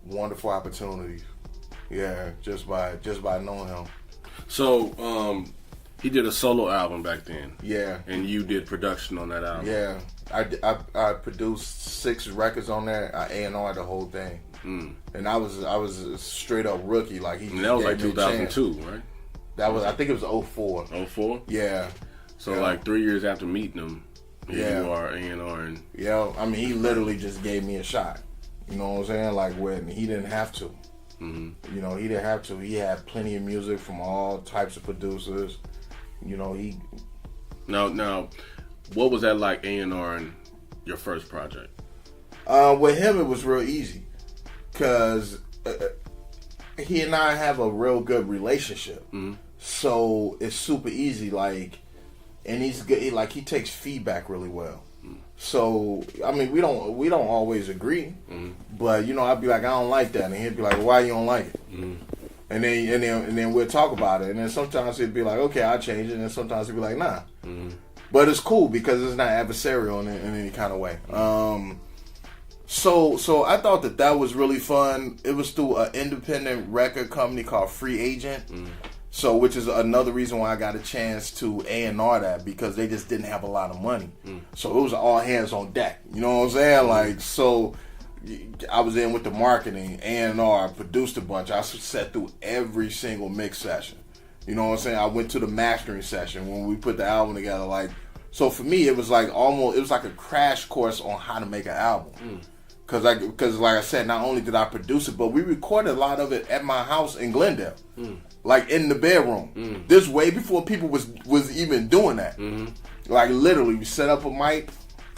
[SPEAKER 3] wonderful opportunities. Yeah, just by knowing him.
[SPEAKER 2] So, he did a solo album back then.
[SPEAKER 3] Yeah. And
[SPEAKER 2] you did production on that album.
[SPEAKER 3] Yeah. I produced 6 records on there. I A&R'd the whole thing. And I was a straight up rookie. Like
[SPEAKER 2] and that was like 2002, right?
[SPEAKER 3] I think it was 04.
[SPEAKER 2] 04?
[SPEAKER 3] Yeah.
[SPEAKER 2] So like 3 years after meeting him, here you are A&R.
[SPEAKER 3] Yeah, I mean, he literally just gave me a shot. You know what I'm saying? Like when he didn't have to. Mm-hmm. He didn't have to. He had plenty of music from all types of producers. He.
[SPEAKER 2] Now, what was that like A&R in your first project?
[SPEAKER 3] With him, it was real easy, cause he and I have a real good relationship. Mm-hmm. So it's super easy. Like, and he's good. He takes feedback really well. So I mean, we don't always agree, but I'd be like, I don't like that, and he'd be like, why you don't like it? And then we'll talk about it, and then sometimes he'd be like, okay, I'll change it, and then sometimes he'd be like, nah. But it's cool because it's not adversarial in any kind of way. So I thought that was really fun. It was through an independent record company called Free Agent. So, which is another reason why I got a chance to A&R that, because they just didn't have a lot of money. So it was all hands on deck. You know what I'm saying? Like, so I was in with the marketing, A&R, produced a bunch. I sat through every single mix session. You know what I'm saying? I went to the mastering session when we put the album together. Like, so for me, it was like a crash course on how to make an album. Because like I said, not only did I produce it, but we recorded a lot of it at my house in Glendale. Like in the bedroom. This way before people was even doing that. Like literally, we set up a mic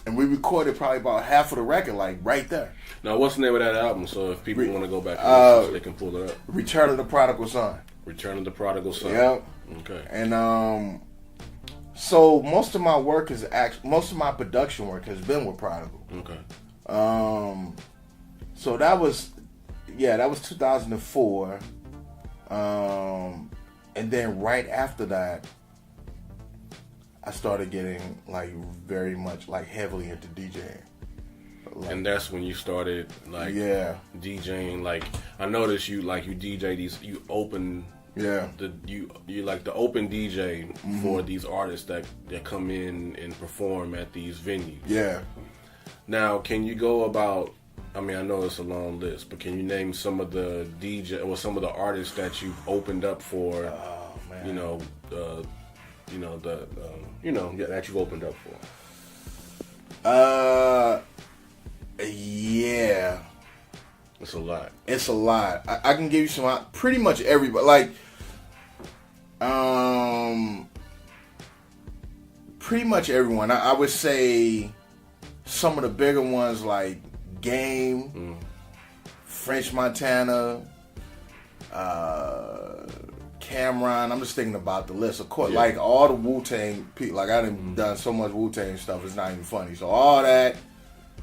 [SPEAKER 3] and we recorded probably about half of the record, like right there.
[SPEAKER 2] Now, what's the name of that album? So if people want to go back and listen, they can pull it up.
[SPEAKER 3] Return of the Prodigal Son.
[SPEAKER 2] Return of the Prodigal Son.
[SPEAKER 3] Yep.
[SPEAKER 2] Okay.
[SPEAKER 3] And so most of my production work has been with Prodigal.
[SPEAKER 2] Okay.
[SPEAKER 3] So that was 2004. And then right after that, I started getting like very much like heavily into DJing. Like,
[SPEAKER 2] and that's when you started like DJing. Like I noticed you DJ these, you open you like the open DJ for these artists that come in and perform at these venues.
[SPEAKER 3] Yeah.
[SPEAKER 2] Now, can you go about? I mean, I know it's a long list, but can you name some of the DJ or some of the artists that you've opened up for?
[SPEAKER 3] Oh man.
[SPEAKER 2] That you've opened up for.
[SPEAKER 3] Yeah.
[SPEAKER 2] It's a lot.
[SPEAKER 3] It's a lot. I can give you some. Pretty much everybody. Like, pretty much everyone. I would say some of the bigger ones like Game, French Montana, Cameron. I'm just thinking about the list. Of course, like all the Wu-Tang people. Like I done so much Wu-Tang stuff. It's not even funny. So all that.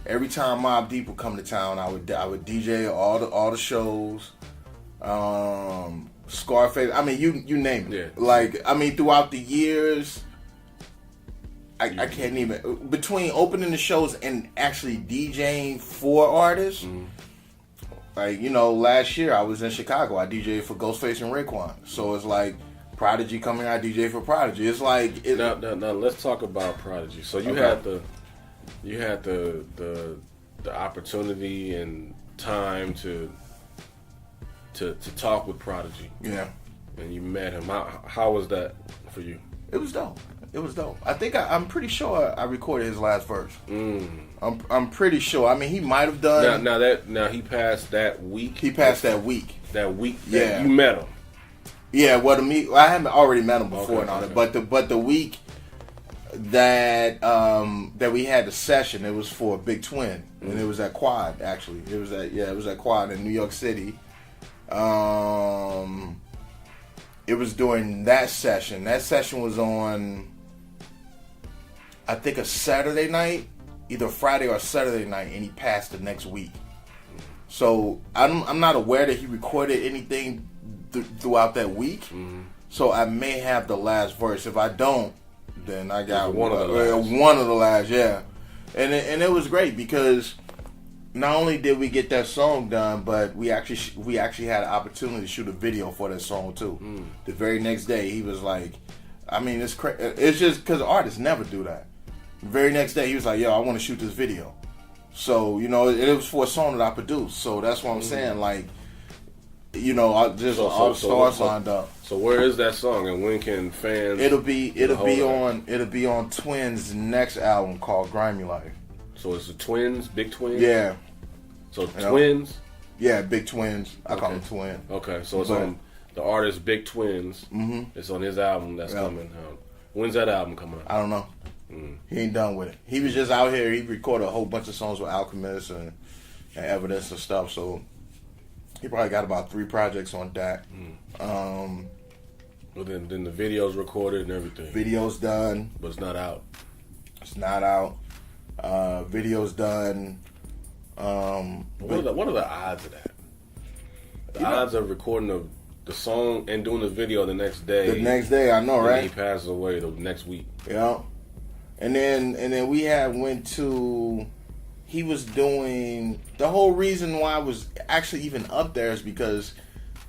[SPEAKER 3] Every time Mobb Deep would come to town, I would DJ all the shows. Scarface. I mean, you name it.
[SPEAKER 2] Yeah.
[SPEAKER 3] Like, I mean, throughout the years, I can't even, between opening the shows and actually DJing for artists. Like, last year I was in Chicago. I DJed for Ghostface and Raekwon. So it's like Prodigy coming out, DJ for Prodigy. It's like
[SPEAKER 2] now let's talk about Prodigy. So you had the opportunity and time to talk with Prodigy.
[SPEAKER 3] Yeah.
[SPEAKER 2] And you met him. How was that for you?
[SPEAKER 3] It was dope. I think I'm pretty sure I recorded his last verse. I'm pretty sure. I mean, he might have done.
[SPEAKER 2] Now he passed that week.
[SPEAKER 3] He passed that week.
[SPEAKER 2] That week.
[SPEAKER 3] Yeah.
[SPEAKER 2] You met him.
[SPEAKER 3] Yeah. Well, I haven't already met him before and all
[SPEAKER 2] okay.
[SPEAKER 3] that. But the week that we had the session, it was for Big Twin, and it was at Quad. Actually, it was at Quad in New York City. It was during that session. That session was on, I think, a Saturday night, either Friday or Saturday night, and he passed the next week. So I'm not aware that he recorded anything throughout that week. So I may have the last verse. If I don't, then I got one of the last. Yeah, and it was great because not only did we get that song done, but we actually had an opportunity to shoot a video for that song too. The very next day, he was like, I mean, it's just because artists never do that. The very next day, he was like, yo, I want to shoot this video. So, it was for a song that I produced. So that's what I'm saying. Like, all the stars lined up.
[SPEAKER 2] So where is that song, and when can fans?
[SPEAKER 3] It'll be on Twins' next album called Grimy Life.
[SPEAKER 2] So it's the Twins, Big Twins.
[SPEAKER 3] Yeah.
[SPEAKER 2] So Twins.
[SPEAKER 3] Yeah, Big Twins. I call them Twin.
[SPEAKER 2] Okay, so it's on the artist Big Twins. It's on his album that's coming out. When's that album coming out?
[SPEAKER 3] I don't know. He ain't done with it. He was just out here. He recorded a whole bunch of songs with Alchemist and Evidence and stuff. So he probably got about 3 projects on that.
[SPEAKER 2] Well, then the video's recorded and everything.
[SPEAKER 3] Video's done,
[SPEAKER 2] but it's not out.
[SPEAKER 3] It's not out. Video's done.
[SPEAKER 2] What are the odds of that? The odds of recording the song and doing the video the next day.
[SPEAKER 3] The next day, I know, right?
[SPEAKER 2] He passes away the next week.
[SPEAKER 3] Yeah. And then we went to. He was doing the whole reason why I was actually even up there is because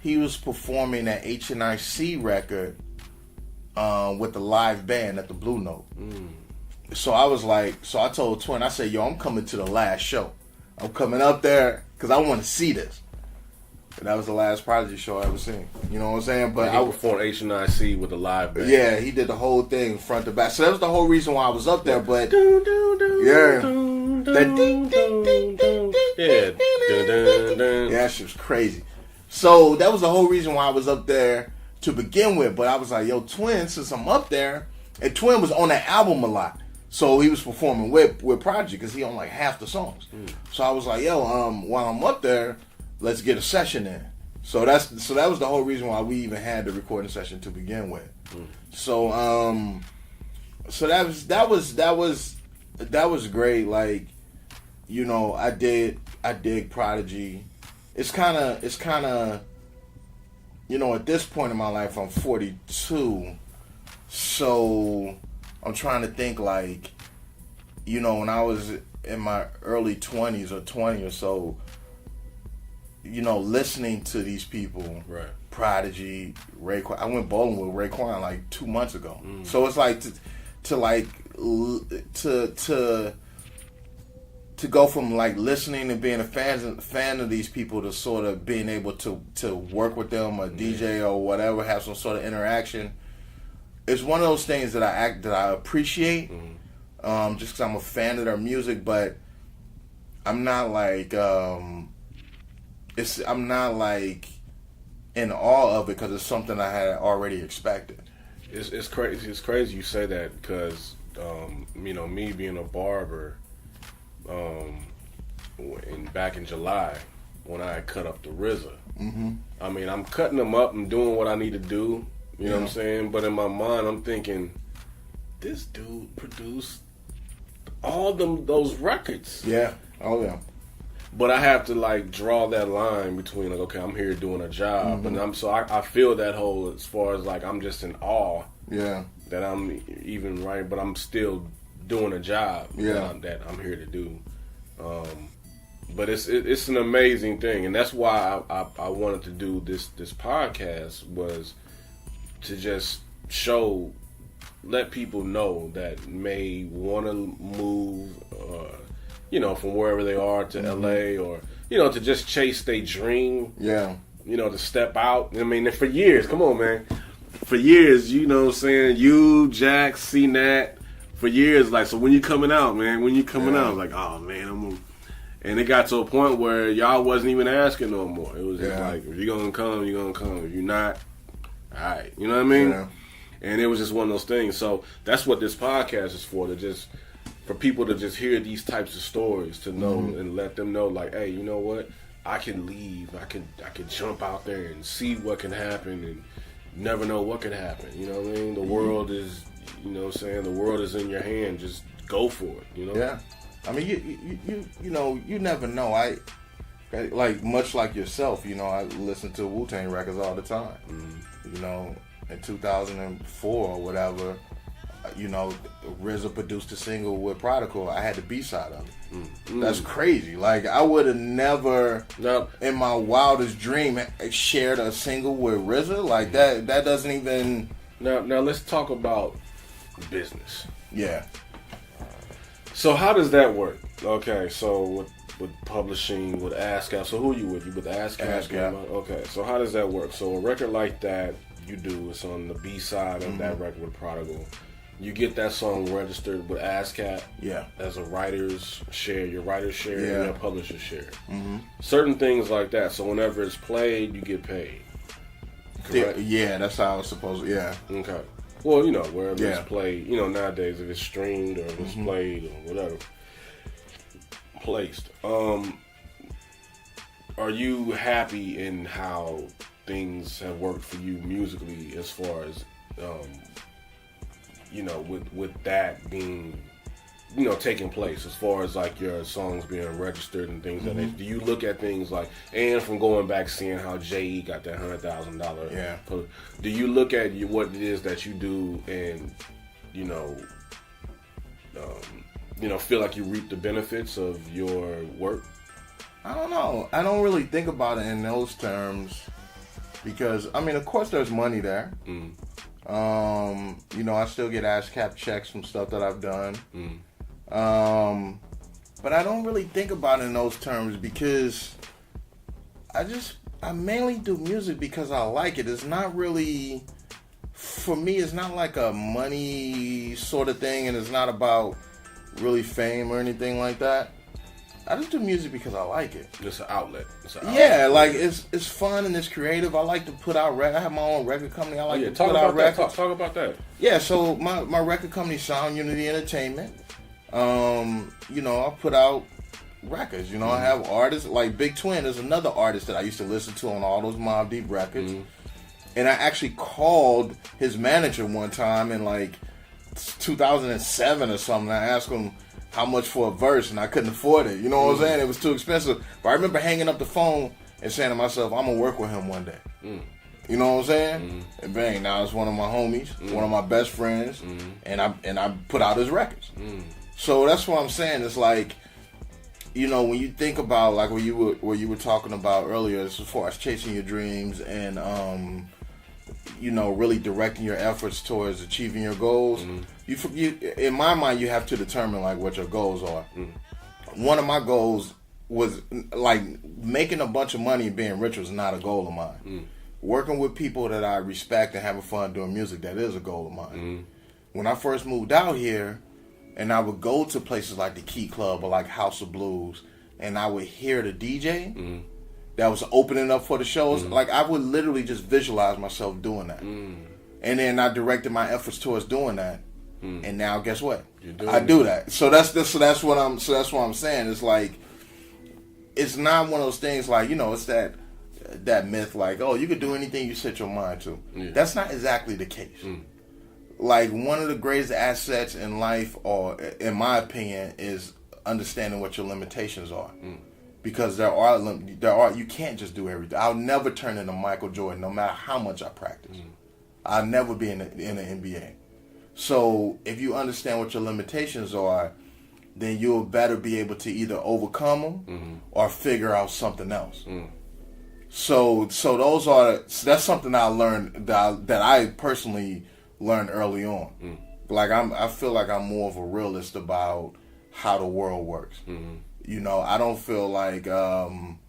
[SPEAKER 3] he was performing that HNIC record with the live band at the Blue Note. So I was like, I told Twin, I said, yo, I'm coming to the last show. I'm coming up there because I want to see this. And that was the last Prodigy show I ever seen. You know what I'm saying? But
[SPEAKER 2] he performed HNIC with a live band.
[SPEAKER 3] Yeah, he did the whole thing front to back. So that was the whole reason why I was up there. But that shit was crazy. So that was the whole reason why I was up there to begin with. But I was like, yo, Twin, since I'm up there, and Twin was on that album a lot. So he was performing with Prodigy because he on like half the songs. So I was like, yo, while I'm up there, let's get a session in. So that was the whole reason why we even had the recording session to begin with. So that was great. Like, I dig Prodigy. It's kind of at this point in my life I'm 42. So I'm trying to think like, when I was in my early 20s or 20 or so, listening to these people,
[SPEAKER 2] right?
[SPEAKER 3] Prodigy, Raekwon. I went bowling with Raekwon like 2 months ago. to go from like listening and being a fan of these people to sort of being able to work with them or DJ or whatever, have some sort of interaction. It's one of those things that I appreciate, just because I'm a fan of their music, but I'm not like I'm not like in awe of it because it's something I had already expected.
[SPEAKER 2] It's crazy. It's crazy you say that because me being a barber, back in July when I cut up the RZA. I mean, I'm cutting them up and doing what I need to do. You know what I'm saying? But in my mind, I'm thinking, this dude produced all those records.
[SPEAKER 3] Yeah. Oh yeah.
[SPEAKER 2] But I have to like draw that line between like, okay, I'm here doing a job, and I feel that whole as far as like I'm just in awe.
[SPEAKER 3] Yeah.
[SPEAKER 2] That I'm even right, but I'm still doing a job.
[SPEAKER 3] Yeah.
[SPEAKER 2] That I'm here to do. But it's an amazing thing, and that's why I wanted to do this podcast, was to just let people know that may want to move, from wherever they are to LA, or to just chase their dream.
[SPEAKER 3] Yeah.
[SPEAKER 2] To step out. I mean, for years, come on, man. For years, what I'm saying, you, Jack, C-Nat, for years, like, so when you coming out, man, out, like, oh man, and it got to a point where y'all wasn't even asking no more. It was just like, if you're gonna come, you're gonna come. If you're not, all right, you know what I mean?
[SPEAKER 3] Yeah.
[SPEAKER 2] And it was just one of those things. So that's what this podcast is for people to just hear these types of stories, to know and let them know, like, hey, you know what? I can leave. I can jump out there and see what can happen, and never know what can happen. You know what I mean? The world is, the world is in your hand. Just go for it.
[SPEAKER 3] Yeah. I mean, you never know. I like, much like yourself, I listen to Wu-Tang records all the time. In 2004 or whatever, RZA produced a single with Prodigy. I had the B-side of it. That's crazy. Like, I would have never, in my wildest dream, shared a single with RZA. Like, that doesn't even...
[SPEAKER 2] Now let's talk about business.
[SPEAKER 3] Yeah.
[SPEAKER 2] So how does that work? Okay, so with publishing, with ASCAP. So who are you with? You with ASCAP? Okay, so how does that work? So a record like that, you do, it's on the B-side of that record with Prodigy. You get that song registered with ASCAP as a writer's share, your writer's share, and your publisher's share. Certain things like that. So whenever it's played, you get paid. Correct?
[SPEAKER 3] Yeah, that's how it's supposed to,
[SPEAKER 2] Okay. Well, wherever it's played, nowadays, if it's streamed or if it's played or whatever, placed. Are you happy in how things have worked for you musically, as far as, with that being, taking place, as far as like your songs being registered and things like that? Do you look at things like, and from going back seeing how J.E. got that $100,000? Do you look at what it is that you do and, feel like you reap the benefits of your work?
[SPEAKER 3] I don't know. I don't really think about it in those terms, because, I mean, of course there's money there. I still get ASCAP checks from stuff that I've done. But I don't really think about it in those terms, because I mainly do music because I like it. It's not really, for me, it's not like a money sort of thing, and it's not about really fame or anything like that. I just do music because I like it.
[SPEAKER 2] It's an outlet.
[SPEAKER 3] Yeah, like it's fun and it's creative. I like to put out records. I have my own record company. I like to put out records.
[SPEAKER 2] Talk about that.
[SPEAKER 3] Yeah, so my record company, Sound Unity Entertainment. I put out records. I have artists like Big Twin is another artist that I used to listen to on all those Mobb Deep records. And I actually called his manager one time in like 2007 or something. I asked him how much for a verse, and I couldn't afford it. You know what I'm saying? It was too expensive. But I remember hanging up the phone and saying to myself, I'm going to work with him one day. You know what I'm saying? And bang, now it's one of my homies, one of my best friends, and I put out his records. So that's what I'm saying. It's like, when you think about like what you were talking about earlier, as far as chasing your dreams and really directing your efforts towards achieving your goals. You, in my mind, you have to determine like what your goals are. one of my goals was like making a bunch of money and being rich was not a goal of mine. Working with people that I respect and having fun doing music, that is a goal of mine. When I first moved out here, and I would go to places like the Key Club or like House of Blues, and I would hear the DJ that was opening up for the shows, like I would literally just visualize myself doing that. And then I directed my efforts towards doing that. And now guess what? I do that. So that's what I'm saying. It's like, it's not one of those things like, you know, it's that myth like, oh, you could do anything you set your mind to. That's not exactly the case. Like, one of the greatest assets in life, or in my opinion, is understanding what your limitations are. Because there are you can't just do everything. I'll never turn into Michael Jordan no matter how much I practice. I'll never be in the NBA. So if you understand what your limitations are, then you'll better be able to either overcome them or figure out something else. So that's something I learned that I personally learned early on. Like I feel like I'm more of a realist about how the world works. You know, I don't feel like I'm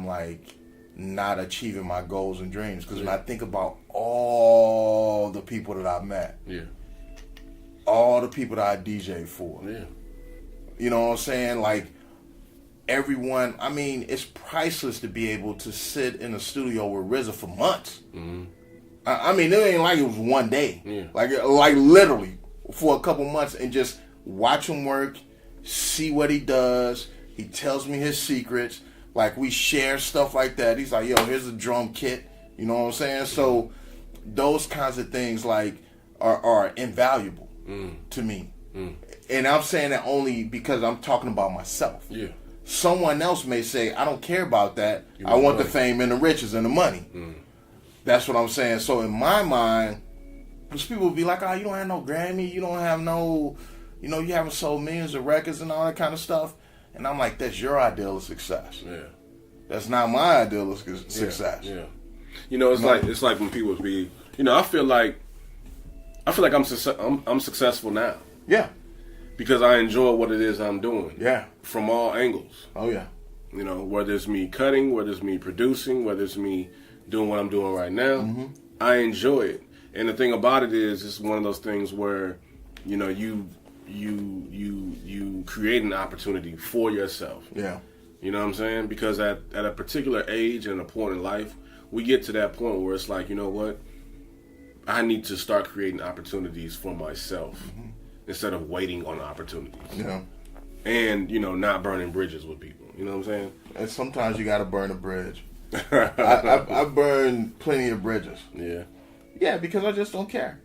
[SPEAKER 3] like not achieving my goals and dreams, because when I think about all the people that I've met, all the people that I DJ for, you know what I'm saying? Like, everyone, I mean, it's priceless to be able to sit in a studio with RZA for months. I mean, it ain't like it was one day. Like literally for a couple months, and just watch him work, see what he does. He tells me his secrets. Like, we share stuff like that. He's like, yo, here's a drum kit. You know what I'm saying? So those kinds of things, like, are invaluable to me. And I'm saying that only because I'm talking about myself. Someone else may say, I don't care about that. I want the fame and the riches and the money. That's what I'm saying. So in my mind, because people will be like, oh, you don't have no Grammy, you don't have no, you know, you haven't sold millions of records and all that kind of stuff. And I'm like, that's your ideal of success. That's not my ideal of success.
[SPEAKER 2] You know, it's like when people be, you know, I feel like I'm successful now. Because I enjoy what it is I'm doing. From all angles. You know, whether it's me cutting, whether it's me producing, whether it's me doing what I'm doing right now, I enjoy it. And the thing about it is, it's one of those things where, you know, you create an opportunity for yourself. You know what I'm saying? Because at a particular age and a point in life, we get to that point where it's like, you know what? I need to start creating opportunities for myself instead of waiting on opportunities. And, you know, not burning bridges with people. You know what I'm saying?
[SPEAKER 3] And sometimes you got to burn a bridge. I burned plenty of bridges. Yeah, because I just don't care.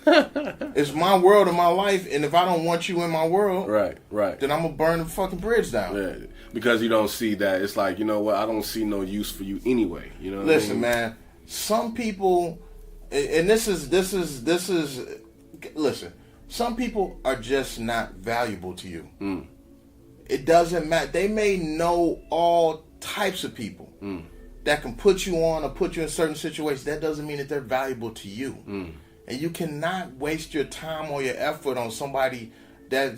[SPEAKER 3] It's my world and my life, and if I don't want you in my world, then I'm gonna burn the fucking bridge down.
[SPEAKER 2] Because you don't see that. It's like, you know what? I don't see no use for you anyway. You know.
[SPEAKER 3] Listen, man. Some people, and this is. Listen, some people are just not valuable to you. It doesn't matter. They may know all types of people that can put you on or put you in certain situations. That doesn't mean that they're valuable to you. And you cannot waste your time or your effort on somebody that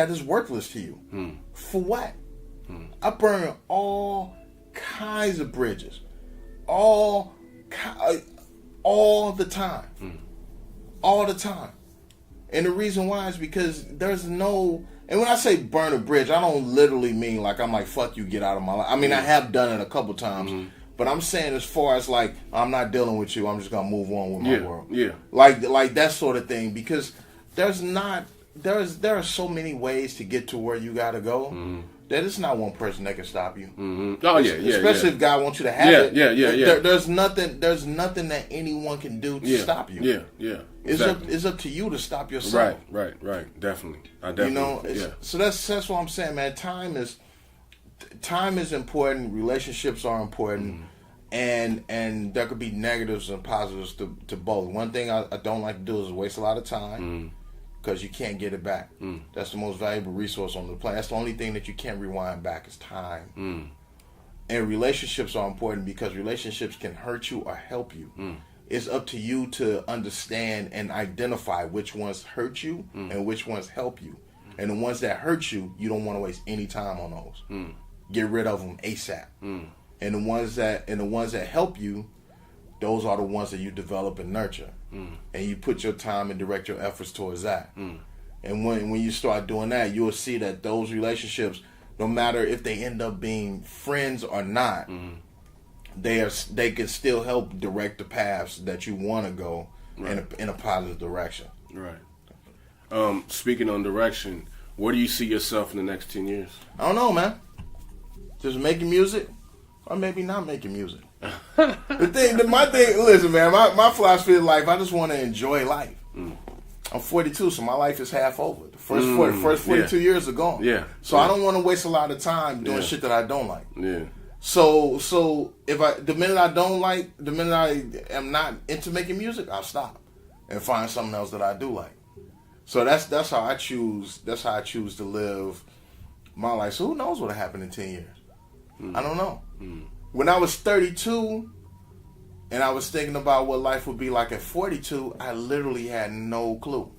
[SPEAKER 3] is worthless to you. For what? I burn all kinds of bridges, all the time, all the time. And the reason why is because there's no. And when I say burn a bridge, I don't literally mean like I'm like, fuck you, get out of my life. I mean, I have done it a couple times. But I'm saying, as far as like, I'm not dealing with you, I'm just gonna move on with my world. Like that sort of thing. Because there are so many ways to get to where you gotta go. That it's not one person that can stop you. Especially if God wants you to have it. There's nothing that anyone can do to stop you. It's up to you to stop yourself.
[SPEAKER 2] Right. Definitely. I definitely.
[SPEAKER 3] You know. So that's what I'm saying, man. Time is important. Relationships are important. And there could be negatives and positives to both. One thing I don't like to do is waste a lot of time, because you can't get it back. That's the most valuable resource on the planet. That's the only thing that you can't rewind back is time. And relationships are important because relationships can hurt you or help you. it's up to you to understand and identify which ones hurt you and which ones help you. And the ones that hurt you, you don't want to waste any time on those. Get rid of them ASAP. And the ones that help you, those are the ones that you develop and nurture. And you put your time and direct your efforts towards that. And when you start doing that, you'll see that those relationships, no matter if they end up being friends or not, they can still help direct the paths that you want to go in a positive direction.
[SPEAKER 2] Right. Speaking on direction, where do you see yourself in the next 10 years?
[SPEAKER 3] I don't know, man. Just making music, or maybe not making music. My thing, listen, man. My philosophy of life, I just want to enjoy life. I'm 42, so my life is half over. The first 42 years are gone. So I don't want to waste a lot of time doing shit that I don't like. So if the minute I am not into making music, I'll stop and find something else that I do like. So that's how I choose. That's how I choose to live my life. So who knows what'll happen in 10 years? I don't know. When I was 32 and I was thinking about what life would be like at 42, I literally had no clue.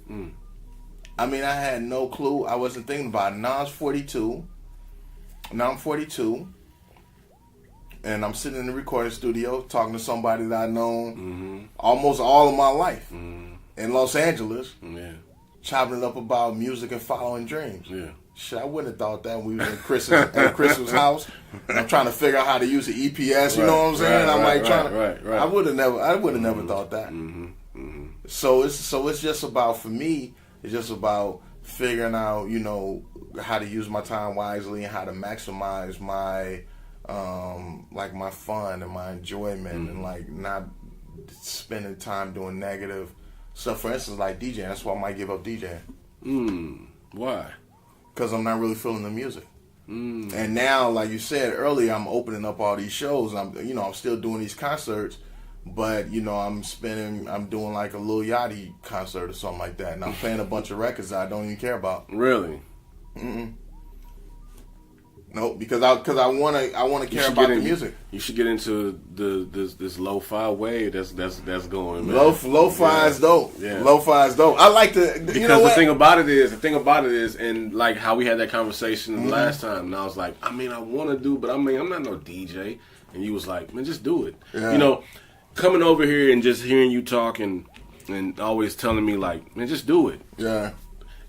[SPEAKER 3] I mean, I had no clue. I wasn't thinking about it. Now I'm 42. And I'm sitting in the recording studio talking to somebody that I've known almost all of my life in Los Angeles, chopping it up about music and following dreams. Shit, I wouldn't have thought that when we was in Chris's house. And I'm trying to figure out how to use the EPS. You know what I'm saying? I would have never thought that. So it's just about, for me, it's just about figuring out, you know, how to use my time wisely and how to maximize my like my fun and my enjoyment and like not spending time doing negative stuff. For instance, like DJing. That's why I might give up DJing.
[SPEAKER 2] Why?
[SPEAKER 3] Because I'm not really feeling the music. And now, like you said earlier, I'm opening up all these shows. I'm still doing these concerts, but I'm doing like a Lil Yachty concert or something like that, and I'm playing a bunch of records that I don't even care about.
[SPEAKER 2] Really?
[SPEAKER 3] No, because I want to care about the music.
[SPEAKER 2] You should get into this lo-fi wave that's going. Man.
[SPEAKER 3] Lo-fi is dope. Lo-fi is dope. I like to
[SPEAKER 2] because the thing about it is, and like how we had that conversation last time, and I was like, I mean, I want to do, but I mean, I'm not no DJ, and you was like, man, just do it. Coming over here and just hearing you talk and always telling me like, man, just do it.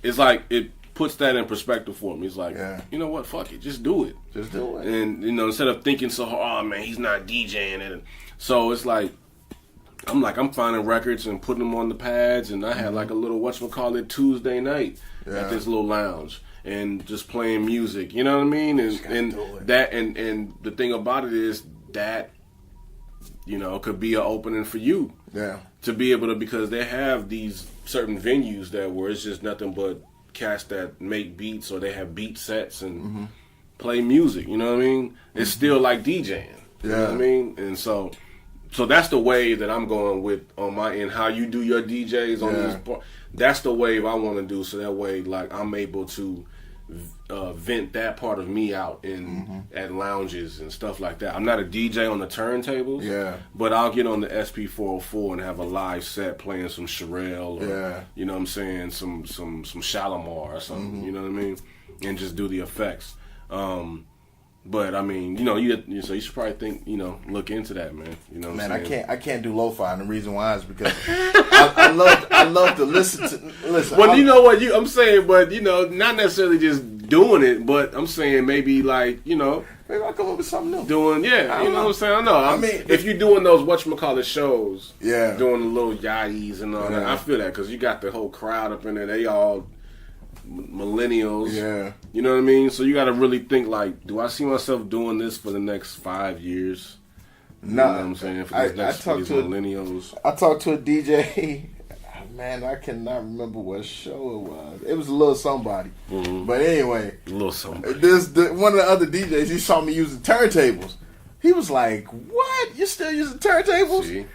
[SPEAKER 2] It's like it puts that in perspective for me. It's like, you know what, fuck it, just do it.
[SPEAKER 3] Just do it.
[SPEAKER 2] And instead of thinking so hard, oh man, he's not DJing it. So it's like I'm finding records and putting them on the pads, and I had like a little whatchamacallit Tuesday night at this little lounge and just playing music. You know what I mean? And the thing about it is that could be an opening for you. To be able to, because they have these certain venues where it's just nothing but cats that make beats, or they have beat sets and play music, you know what I mean? It's still like DJing, you know what I mean? And so that's the wave that I'm going with on my end. How you do your DJs on these that's the wave I want to do, so that way like I'm able to vent that part of me out at lounges and stuff like that. I'm not a DJ on the turntables, but I'll get on the SP404 and have a live set playing some Sherelle or you know what I'm saying, some Shalimar or something, you know what I mean, and just do the effects. But I mean, so you should probably think, look into that, man. You know what I'm saying?
[SPEAKER 3] I can't do lo-fi, and the reason why is because I love to listen.
[SPEAKER 2] Well, you know what I'm saying, but not necessarily just doing it, but I'm saying maybe like maybe
[SPEAKER 3] I'll come up with something new.
[SPEAKER 2] Doing you know what I'm saying? I know. I mean, if you're doing those whatchamacallit shows, doing the little yachties and all that, I feel that because you got the whole crowd up in there. They all millennials, you know what I mean? So you got to really think like, do I see myself doing this for the next 5 years? You know what I'm saying? For these millennials.
[SPEAKER 3] I talked to a DJ. Man, I cannot remember what show it was. It was a little somebody. But anyway,
[SPEAKER 2] a little somebody.
[SPEAKER 3] One of the other DJs, he saw me using turntables. He was like, "What? You still using turntables?"
[SPEAKER 2] See?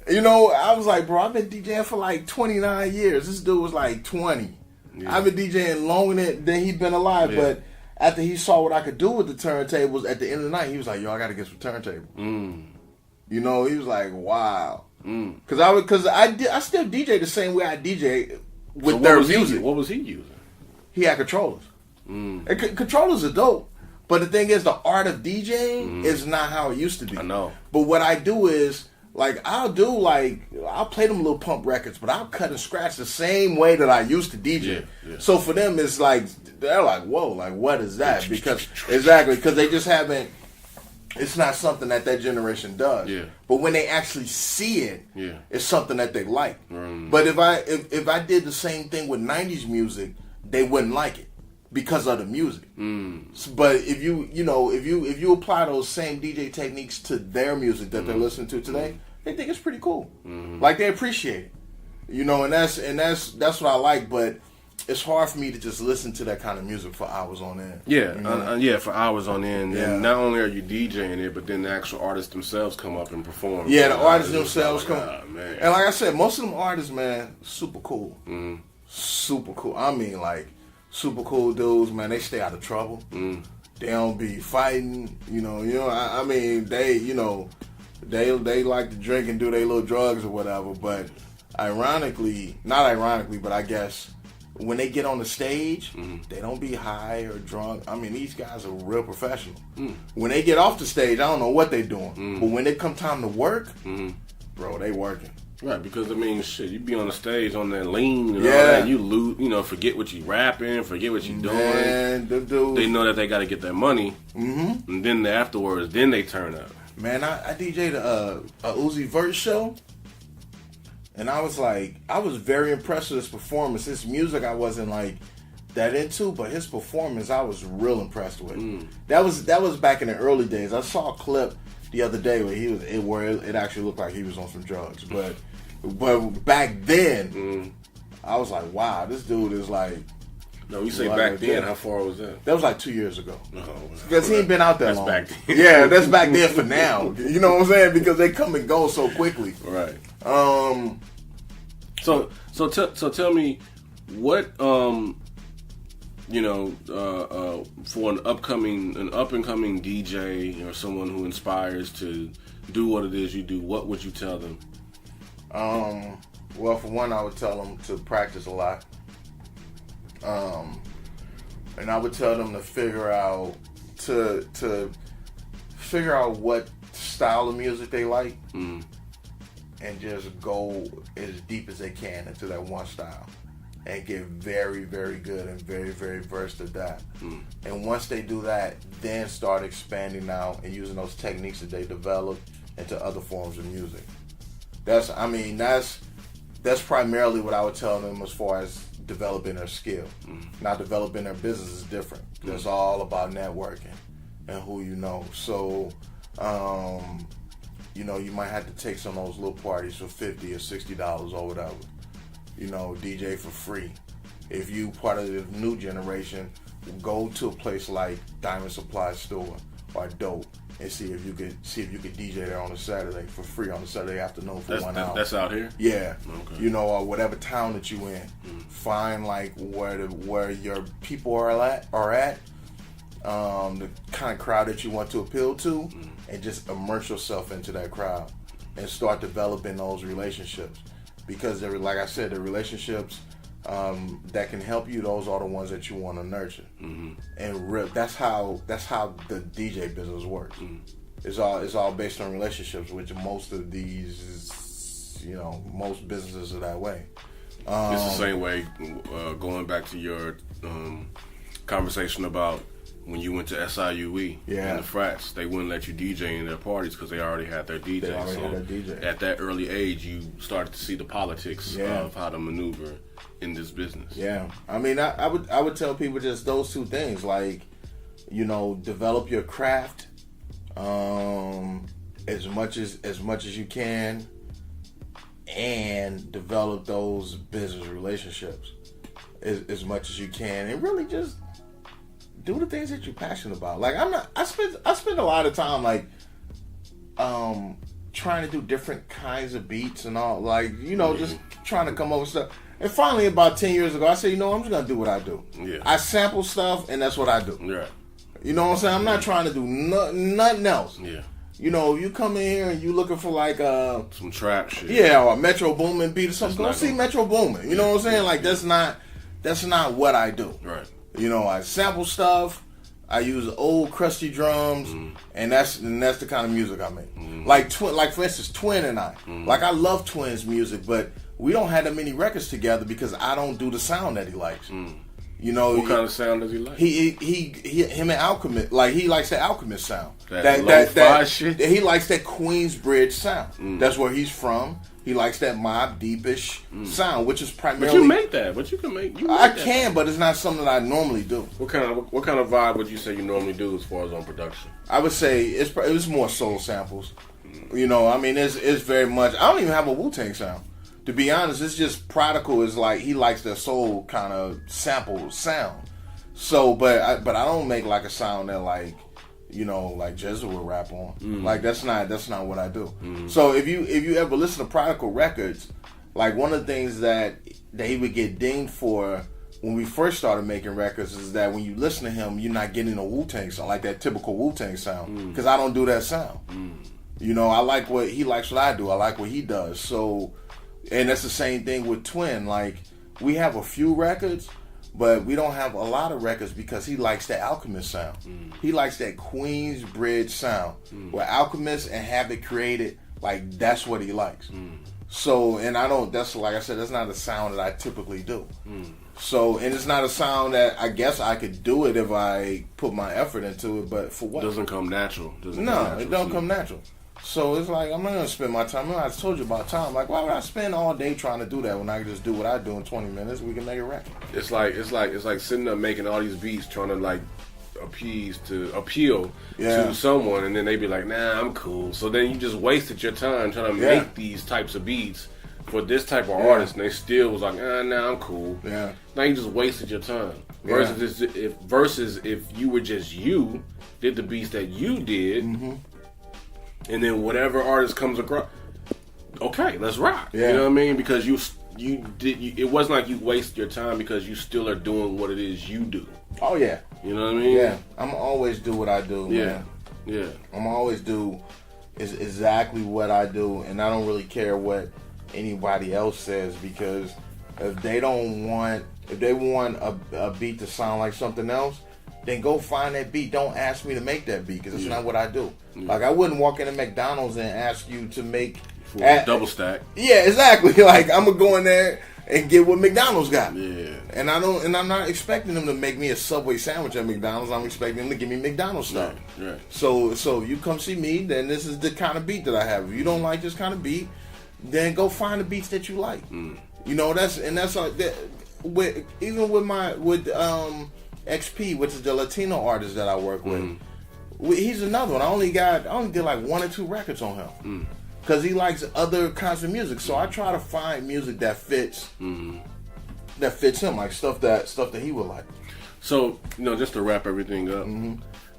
[SPEAKER 3] I was like, "Bro, I've been DJing for like 29 years. This dude was like 20. I've been DJing longer than he'd been alive." But after he saw what I could do with the turntables, at the end of the night, he was like, "Yo, I got to get some turntables." He was like, "Wow." Because I still DJ the same way I DJ with their music.
[SPEAKER 2] What was he using?
[SPEAKER 3] He had controllers. And controllers are dope. But the thing is, the art of DJing is not how it used to be.
[SPEAKER 2] I know.
[SPEAKER 3] But what I do is, like, I'll play them little pump records, but I'll cut and scratch the same way that I used to DJ.
[SPEAKER 2] Yeah.
[SPEAKER 3] So for them, it's like, they're like, whoa, like, what is that? Because they just haven't, it's not something that generation does.
[SPEAKER 2] Yeah.
[SPEAKER 3] But when they actually see it, it's something that they like. But if I did the same thing with 90s music, they wouldn't like it. Because of the music, but if you apply those same DJ techniques to their music that they're listening to today, they think it's pretty cool. Like, they appreciate it, and that's what I like. But it's hard for me to just listen to that kind of music for hours on end.
[SPEAKER 2] For hours on end. Yeah. And not only are you DJing it, but then the actual artists themselves come up and perform.
[SPEAKER 3] Yeah, the artists themselves come.
[SPEAKER 2] Man.
[SPEAKER 3] And like I said, most of them artists, man, super cool, super cool. I mean, like. Super cool dudes, man. They stay out of trouble. They don't be fighting. I mean, they like to drink and do their little drugs or whatever. But not ironically, but I guess when they get on the stage, they don't be high or drunk. I mean, these guys are real professional. When they get off the stage, I don't know what they doing. But when it come time to work, bro, they working.
[SPEAKER 2] Right, because I mean, shit, you be on the stage on that lean and all that, and you lose, forget what you rapping, forget what you doing.
[SPEAKER 3] Man,
[SPEAKER 2] they know that they got to get their money, and then afterwards, then they turn up.
[SPEAKER 3] Man, I DJ'd a Uzi Vert show, and I was very impressed with his performance. His music I wasn't like that into, but his performance I was real impressed with. That was back in the early days. I saw a clip the other day where it actually looked like he was on some drugs, but back then, I was like, wow, this dude is like.
[SPEAKER 2] No, you say back then. How far was that?
[SPEAKER 3] That was like 2 years ago.
[SPEAKER 2] Because
[SPEAKER 3] he ain't been out that long.
[SPEAKER 2] That's back then.
[SPEAKER 3] Yeah, that's back then for now. You know what I'm saying? Because they come and go so quickly.
[SPEAKER 2] Right. So tell me what for an up and coming DJ or someone who inspires to do what it is you do, what would you tell them?
[SPEAKER 3] Well, for one, I would tell them to practice a lot. And I would tell them to figure out what style of music they like, and just go as deep as they can into that one style, and get very, very good and very, very versed at that. And once they do that, then start expanding out and using those techniques that they developed into other forms of music. That's primarily what I would tell them as far as developing their skill. Now, developing their business is different. It's all about networking and who you know. So, you might have to take some of those little parties for $50 or $60 or whatever. DJ for free. If you part of the new generation, go to a place like Diamond Supply Store or Dope and see if you could DJ there on a Saturday for free on a Saturday afternoon for 1 hour.
[SPEAKER 2] That's out here?
[SPEAKER 3] Yeah.
[SPEAKER 2] Okay.
[SPEAKER 3] Or whatever town that you in. Find like where your people are at, the kind of crowd that you want to appeal to, and just immerse yourself into that crowd and start developing those relationships. Because like I said, the relationships that can help you, those are the ones that you want to nurture. And that's how the DJ business works. It's all based on relationships, which most of these, most businesses are that way.
[SPEAKER 2] It's the same way, going back to your conversation about when you went to SIUE and the frats, they wouldn't let you DJ in their parties because they already had their DJ. At that early age, you started to see the politics of how to maneuver in this business. Yeah,
[SPEAKER 3] I mean, I would tell people just those two things, like, develop your craft as much as you can, and develop those business relationships as much as you can, and really just do the things that you're passionate about. Like, I spend a lot of time like trying to do different kinds of beats and all, like, just trying to come up with stuff. And finally, about 10 years ago, I said, I'm just gonna do what I do.
[SPEAKER 2] Yeah.
[SPEAKER 3] I sample stuff, and that's what I do.
[SPEAKER 2] Right.
[SPEAKER 3] You know what I'm saying? I'm not trying to do nothing else.
[SPEAKER 2] Yeah.
[SPEAKER 3] you know, you come in here and you looking for like
[SPEAKER 2] some trap shit.
[SPEAKER 3] Yeah, or Metro Boomin beat or something. Go
[SPEAKER 2] That's
[SPEAKER 3] see Metro Boomin. You know what I'm saying? Like that's not what I do.
[SPEAKER 2] Right.
[SPEAKER 3] You know, I sample stuff. I use old crusty drums, and that's the kind of music I make. Like for instance, Twin and I. Like I love Twin's music, but we don't have that many records together because I don't do the sound that he likes. You know,
[SPEAKER 2] what kind of sound does he like?
[SPEAKER 3] Him and Alchemist, like he likes the Alchemist sound.
[SPEAKER 2] That shit.
[SPEAKER 3] He likes that Queensbridge sound. That's where he's from. He likes that Mobb Deepish sound, which is primarily.
[SPEAKER 2] But you make that. But you can make.
[SPEAKER 3] I can, but it's not something that I normally do.
[SPEAKER 2] What kind of vibe would you say you normally do as far as on production?
[SPEAKER 3] I would say it's more soul samples. You know, I mean, it's very much. I don't even have a Wu-Tang sound. To be honest, it's just Prodigal is like he likes that soul kind of sample sound. So, but I don't make like a sound that like, you know, like Jezza would rap on. Like that's not what I do. So if you ever listen to Prodigal records, like one of the things that he would get dinged for when we first started making records is that when you listen to him, you're not getting a Wu-Tang sound, like that typical Wu-Tang sound, because I don't do that sound. You know, I like what he likes, what I do. I like what he does. So. And that's the same thing with Twin. Like, we have a few records, but we don't have a lot of records because he likes that Alchemist sound. He likes that Queensbridge sound, where Alchemist and Habit created, like, that's what he likes. So, and that's like I said, that's not a sound that I typically do. So, and it's not a sound that I guess I could do it if I put my effort into it, but for what?
[SPEAKER 2] It doesn't come natural.
[SPEAKER 3] It don't come natural. So it's like, I'm not going to spend my time. I told you about time. Like, why would I spend all day trying to do that when I can just do what I do in 20 minutes? We can make a record.
[SPEAKER 2] It's like sitting there making all these beats, trying to like appeal to someone, and then they be like, nah, I'm cool. So then you just wasted your time trying to make these types of beats for this type of artist, and they still was like, nah, I'm cool. Yeah. Now you just wasted your time. Versus if you were just you, did the beats that you did. And then whatever artist comes across, okay, let's rock. Yeah. You know what I mean? Because it wasn't like you wasted your time because you still are doing what it is you do.
[SPEAKER 3] Oh yeah.
[SPEAKER 2] You know what I mean?
[SPEAKER 3] Yeah. I'm always do what I do.
[SPEAKER 2] Yeah.
[SPEAKER 3] Man.
[SPEAKER 2] Yeah.
[SPEAKER 3] I'm always do is exactly what I do, and I don't really care what anybody else says, because if they want a beat to sound like something else, then go find that beat. Don't ask me to make that beat, because that's not what I do. Like, I wouldn't walk into McDonald's and ask you to make
[SPEAKER 2] double stack.
[SPEAKER 3] Yeah, exactly. Like, I'm gonna go in there and get what McDonald's got.
[SPEAKER 2] Yeah.
[SPEAKER 3] And I'm not expecting them to make me a Subway sandwich at McDonald's. I'm expecting them to give me McDonald's stuff.
[SPEAKER 2] Right.
[SPEAKER 3] So you come see me, then this is the kind of beat that I have. If you don't like this kind of beat, then go find the beats that you like. You know, that's like that. Even with XP, which is the Latino artist that I work with. He's another one. I only did like 1 or 2 records on him because he likes other kinds of music. So I try to find music that fits him, like stuff that he would like.
[SPEAKER 2] So, you know, just to wrap everything up,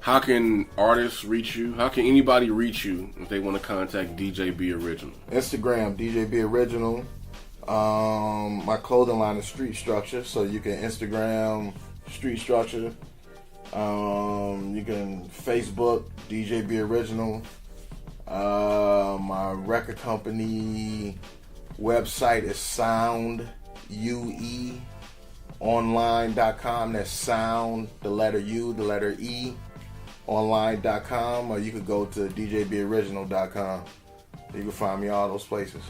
[SPEAKER 2] how can artists reach you? How can anybody reach you if they want to contact DJ Boriginal?
[SPEAKER 3] Instagram, DJ Boriginal. My clothing line is Street Structure, so you can Instagram Street Structure. You can Facebook DJ Boriginal. My record company website is soundueonline.com. That's sound, the letter U, the letter E, online.com, or you could go to djboriginal.com. You can find me all those places.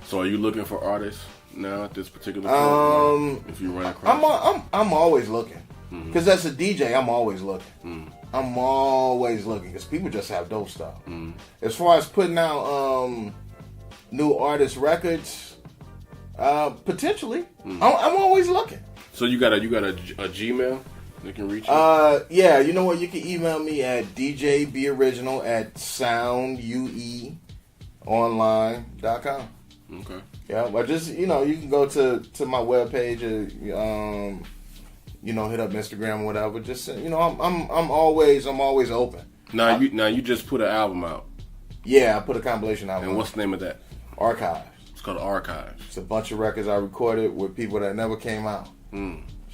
[SPEAKER 2] So are you looking for artists now at this particular point? If you run across,
[SPEAKER 3] I'm always looking, because as a DJ, I'm always looking. I'm always looking, because people just have dope stuff. As far as putting out new artist records, potentially, I'm always looking.
[SPEAKER 2] So you got a Gmail they can reach you?
[SPEAKER 3] Yeah, you know what? You can email me at djboriginal@soundueonline.com.
[SPEAKER 2] Okay.
[SPEAKER 3] Yeah, but just, you know, you can go to my webpage or you know, hit up Instagram or whatever. Just, you know, I'm always open.
[SPEAKER 2] Now you just put an album out.
[SPEAKER 3] Yeah, I put a compilation album.
[SPEAKER 2] And what's the name of that?
[SPEAKER 3] Archives.
[SPEAKER 2] It's called Archives.
[SPEAKER 3] It's a bunch of records I recorded with people that never came out.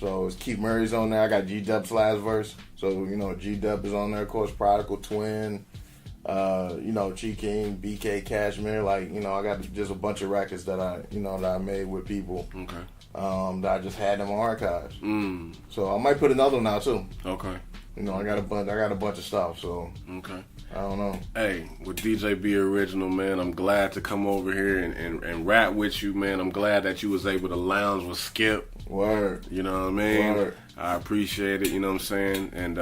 [SPEAKER 3] So it's Keith Murray's on there. I got G-Dub's last verse. So, you know, G-Dub is on there, of course. Prodigal, Twin, G King, BK, Cashmere. Like, I got just a bunch of records that I made with people.
[SPEAKER 2] Okay.
[SPEAKER 3] That I just had in my archives.
[SPEAKER 2] Mm.
[SPEAKER 3] So I might put another one out too.
[SPEAKER 2] Okay.
[SPEAKER 3] I got a bunch of stuff. So
[SPEAKER 2] okay.
[SPEAKER 3] I don't know.
[SPEAKER 2] Hey, with DJ Boriginal, man, I'm glad to come over here and rap with you, man. I'm glad that you was able to lounge with Skip.
[SPEAKER 3] Word.
[SPEAKER 2] You know what I mean?
[SPEAKER 3] Word.
[SPEAKER 2] I appreciate it, you know what I'm saying? And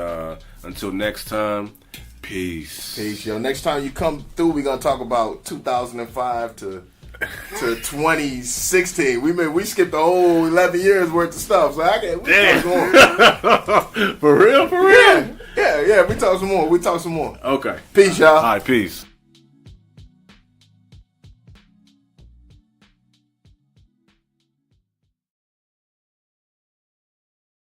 [SPEAKER 2] until next time, peace.
[SPEAKER 3] Peace, yo. Next time you come through, we're going to talk about 2005 to 2016. We skipped the whole 11 years worth of stuff. So we talk some more.
[SPEAKER 2] For real?
[SPEAKER 3] Yeah. We talk some more. Okay.
[SPEAKER 2] Okay.
[SPEAKER 3] Peace, y'all.
[SPEAKER 2] All right, peace.